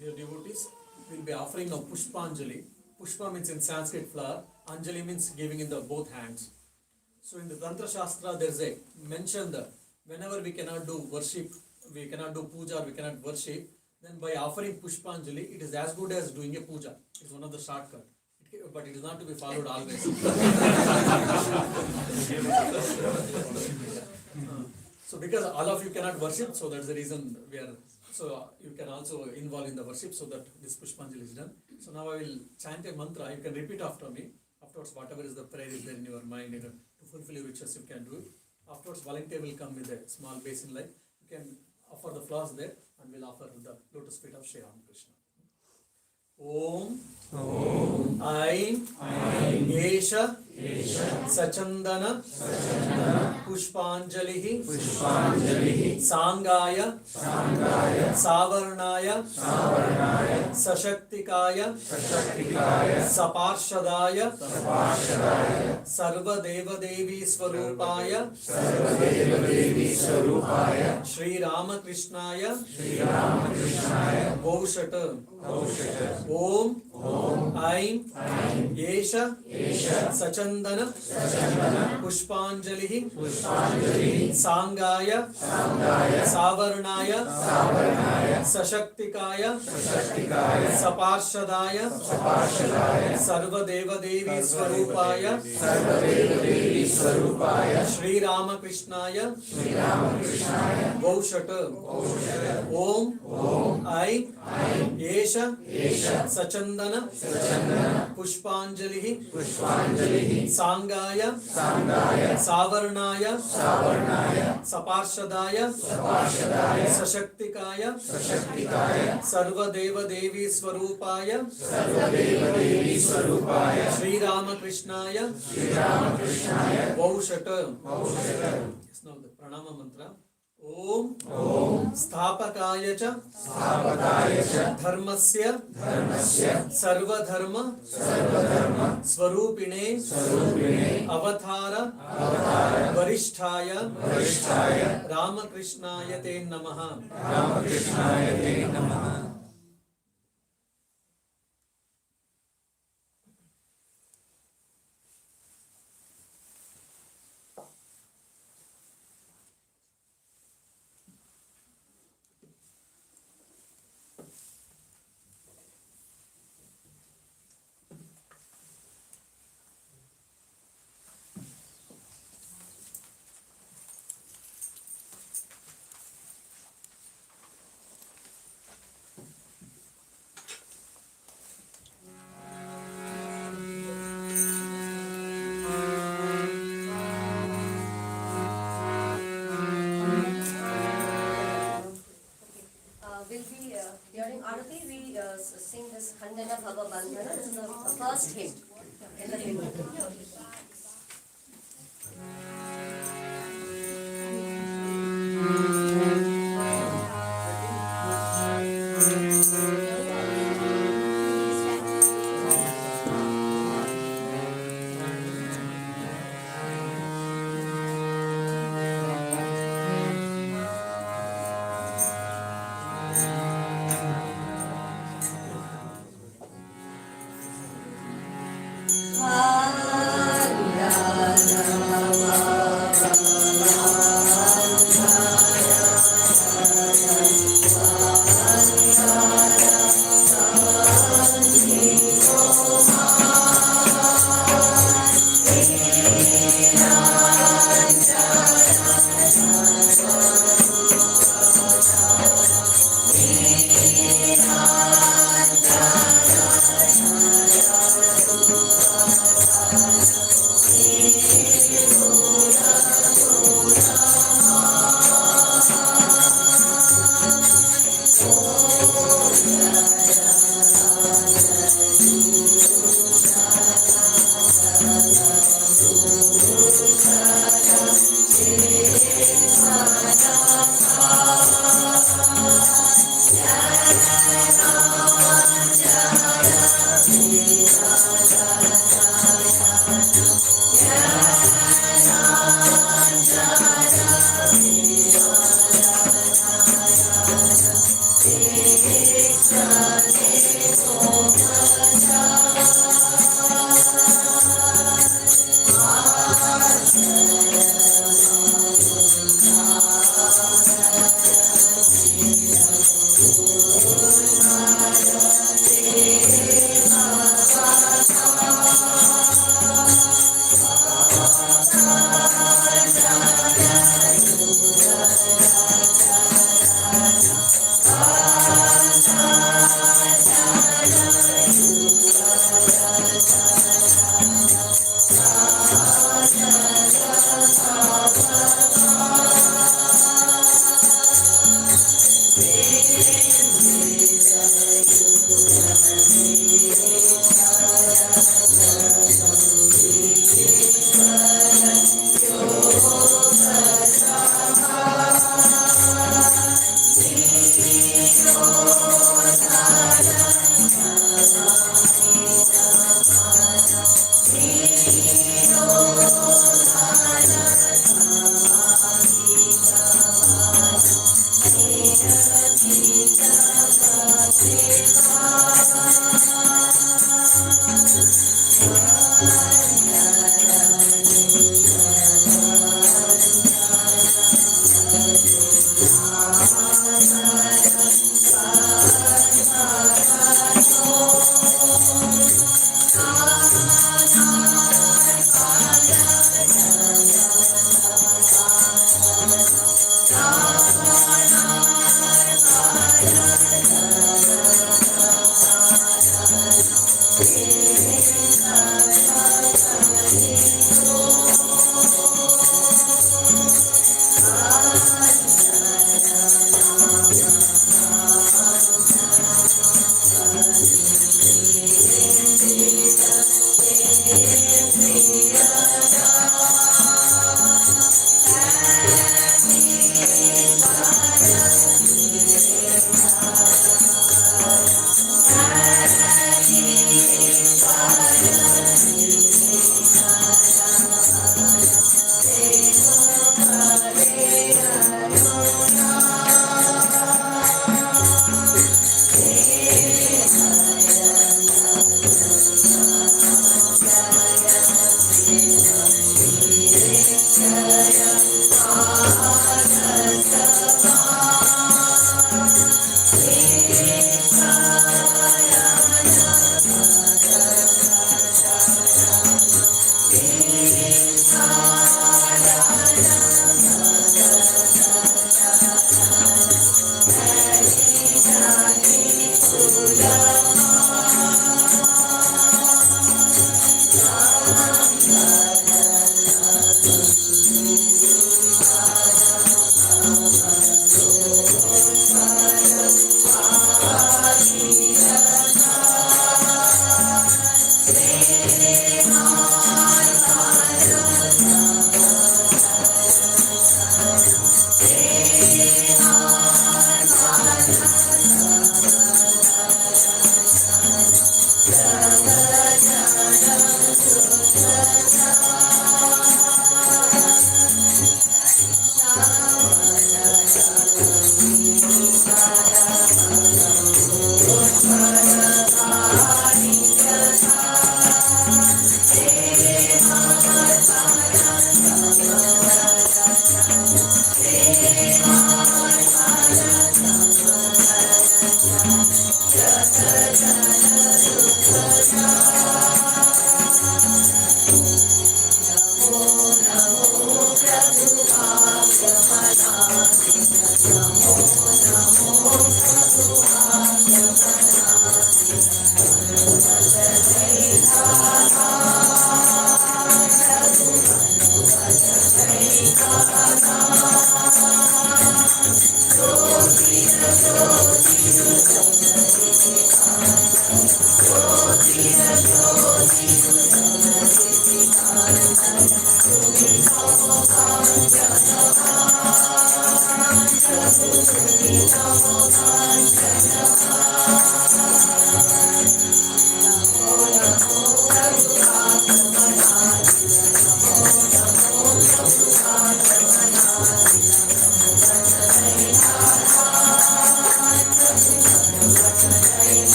Dear devotees, we'll be offering now Pushpanjali. Pushpa means in Sanskrit flower, Anjali means giving in the both hands. So in the Tantra Shastra, there's a mention that whenever we cannot do worship, we cannot do puja, or we cannot worship, then by offering Pushpanjali, it is as good as doing a puja. It's one of the shortcut. But it is not to be followed always. So because all of you cannot worship, so that's the reason we are, so you can also involve in the worship so that this Pushpanjali is done. So now I will chant a mantra, you can repeat after me. Afterwards, whatever is the prayer is there in your mind, to fulfill your wishes, you can do it. Afterwards, volunteer will come with a small basin like, you can offer the flowers there and we'll offer the lotus feet of Sri Ramakrishna. Om Aim Esha सचंदन पुष्पांजलिः सांगाय सावर्णाय सशक्तिकाय सपार्षदाय सर्वदेवदेवी स्वरूपाय श्री रामकृष्णाय वौषट ओम ऐं एष सचंदन पुष्पांजलिः सांगाय सावर्णाय सशक्तिकाय सपार्षदाय सर्वदेवदेवी स्वरूपाय श्री रामकृष्णाय वौषट ओम ऐं एष सचंदन पुष्पांजलिः सांगाय सावर्णाय सपार्षदाय सशक्तिकाय सर्वदेवदेवी स्वरूपाय श्री रामकृष्णाय वौषट प्रणाम मंत्र ओम स्थापकाय च धर्मस्य सर्वधर्म स्वरूपिणे अवतार वरिष्ठाय रामकृष्णाय ते नमः। During Arati, we sing this Khandana Bhava Bandhana. This is the first hymn in the hymn.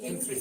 Hymn three.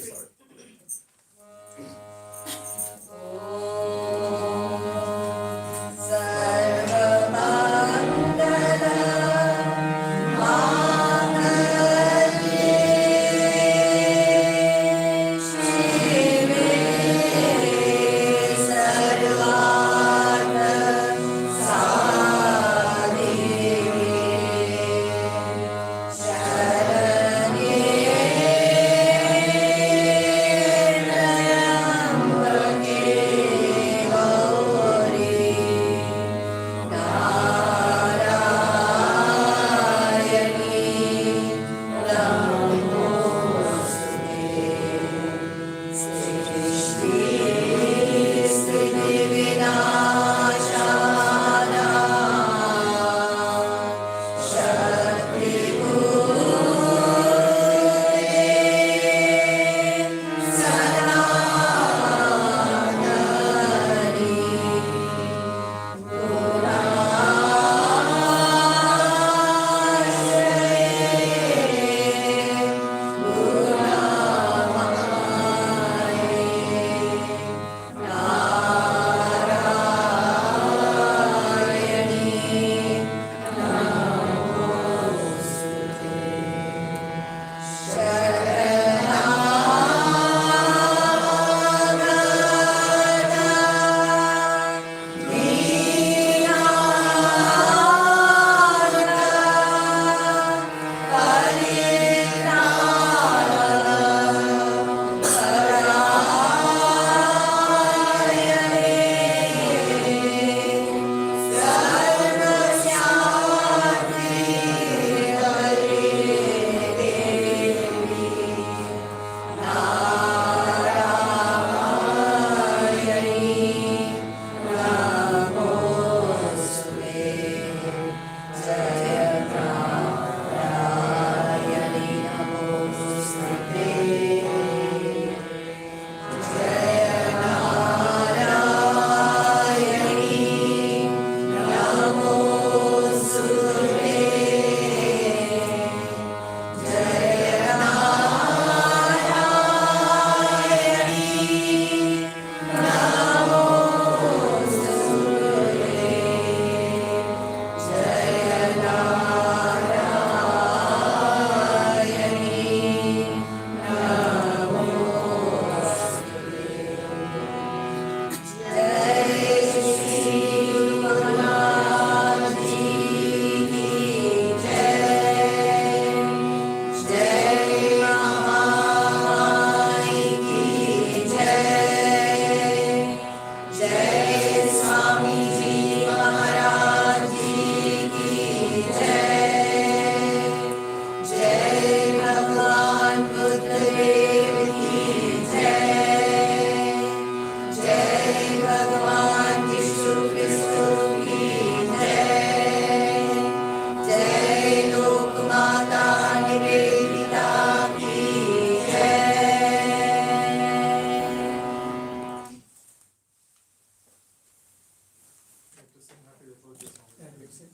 sing happy birthday song.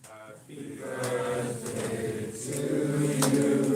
Happy birthday to you.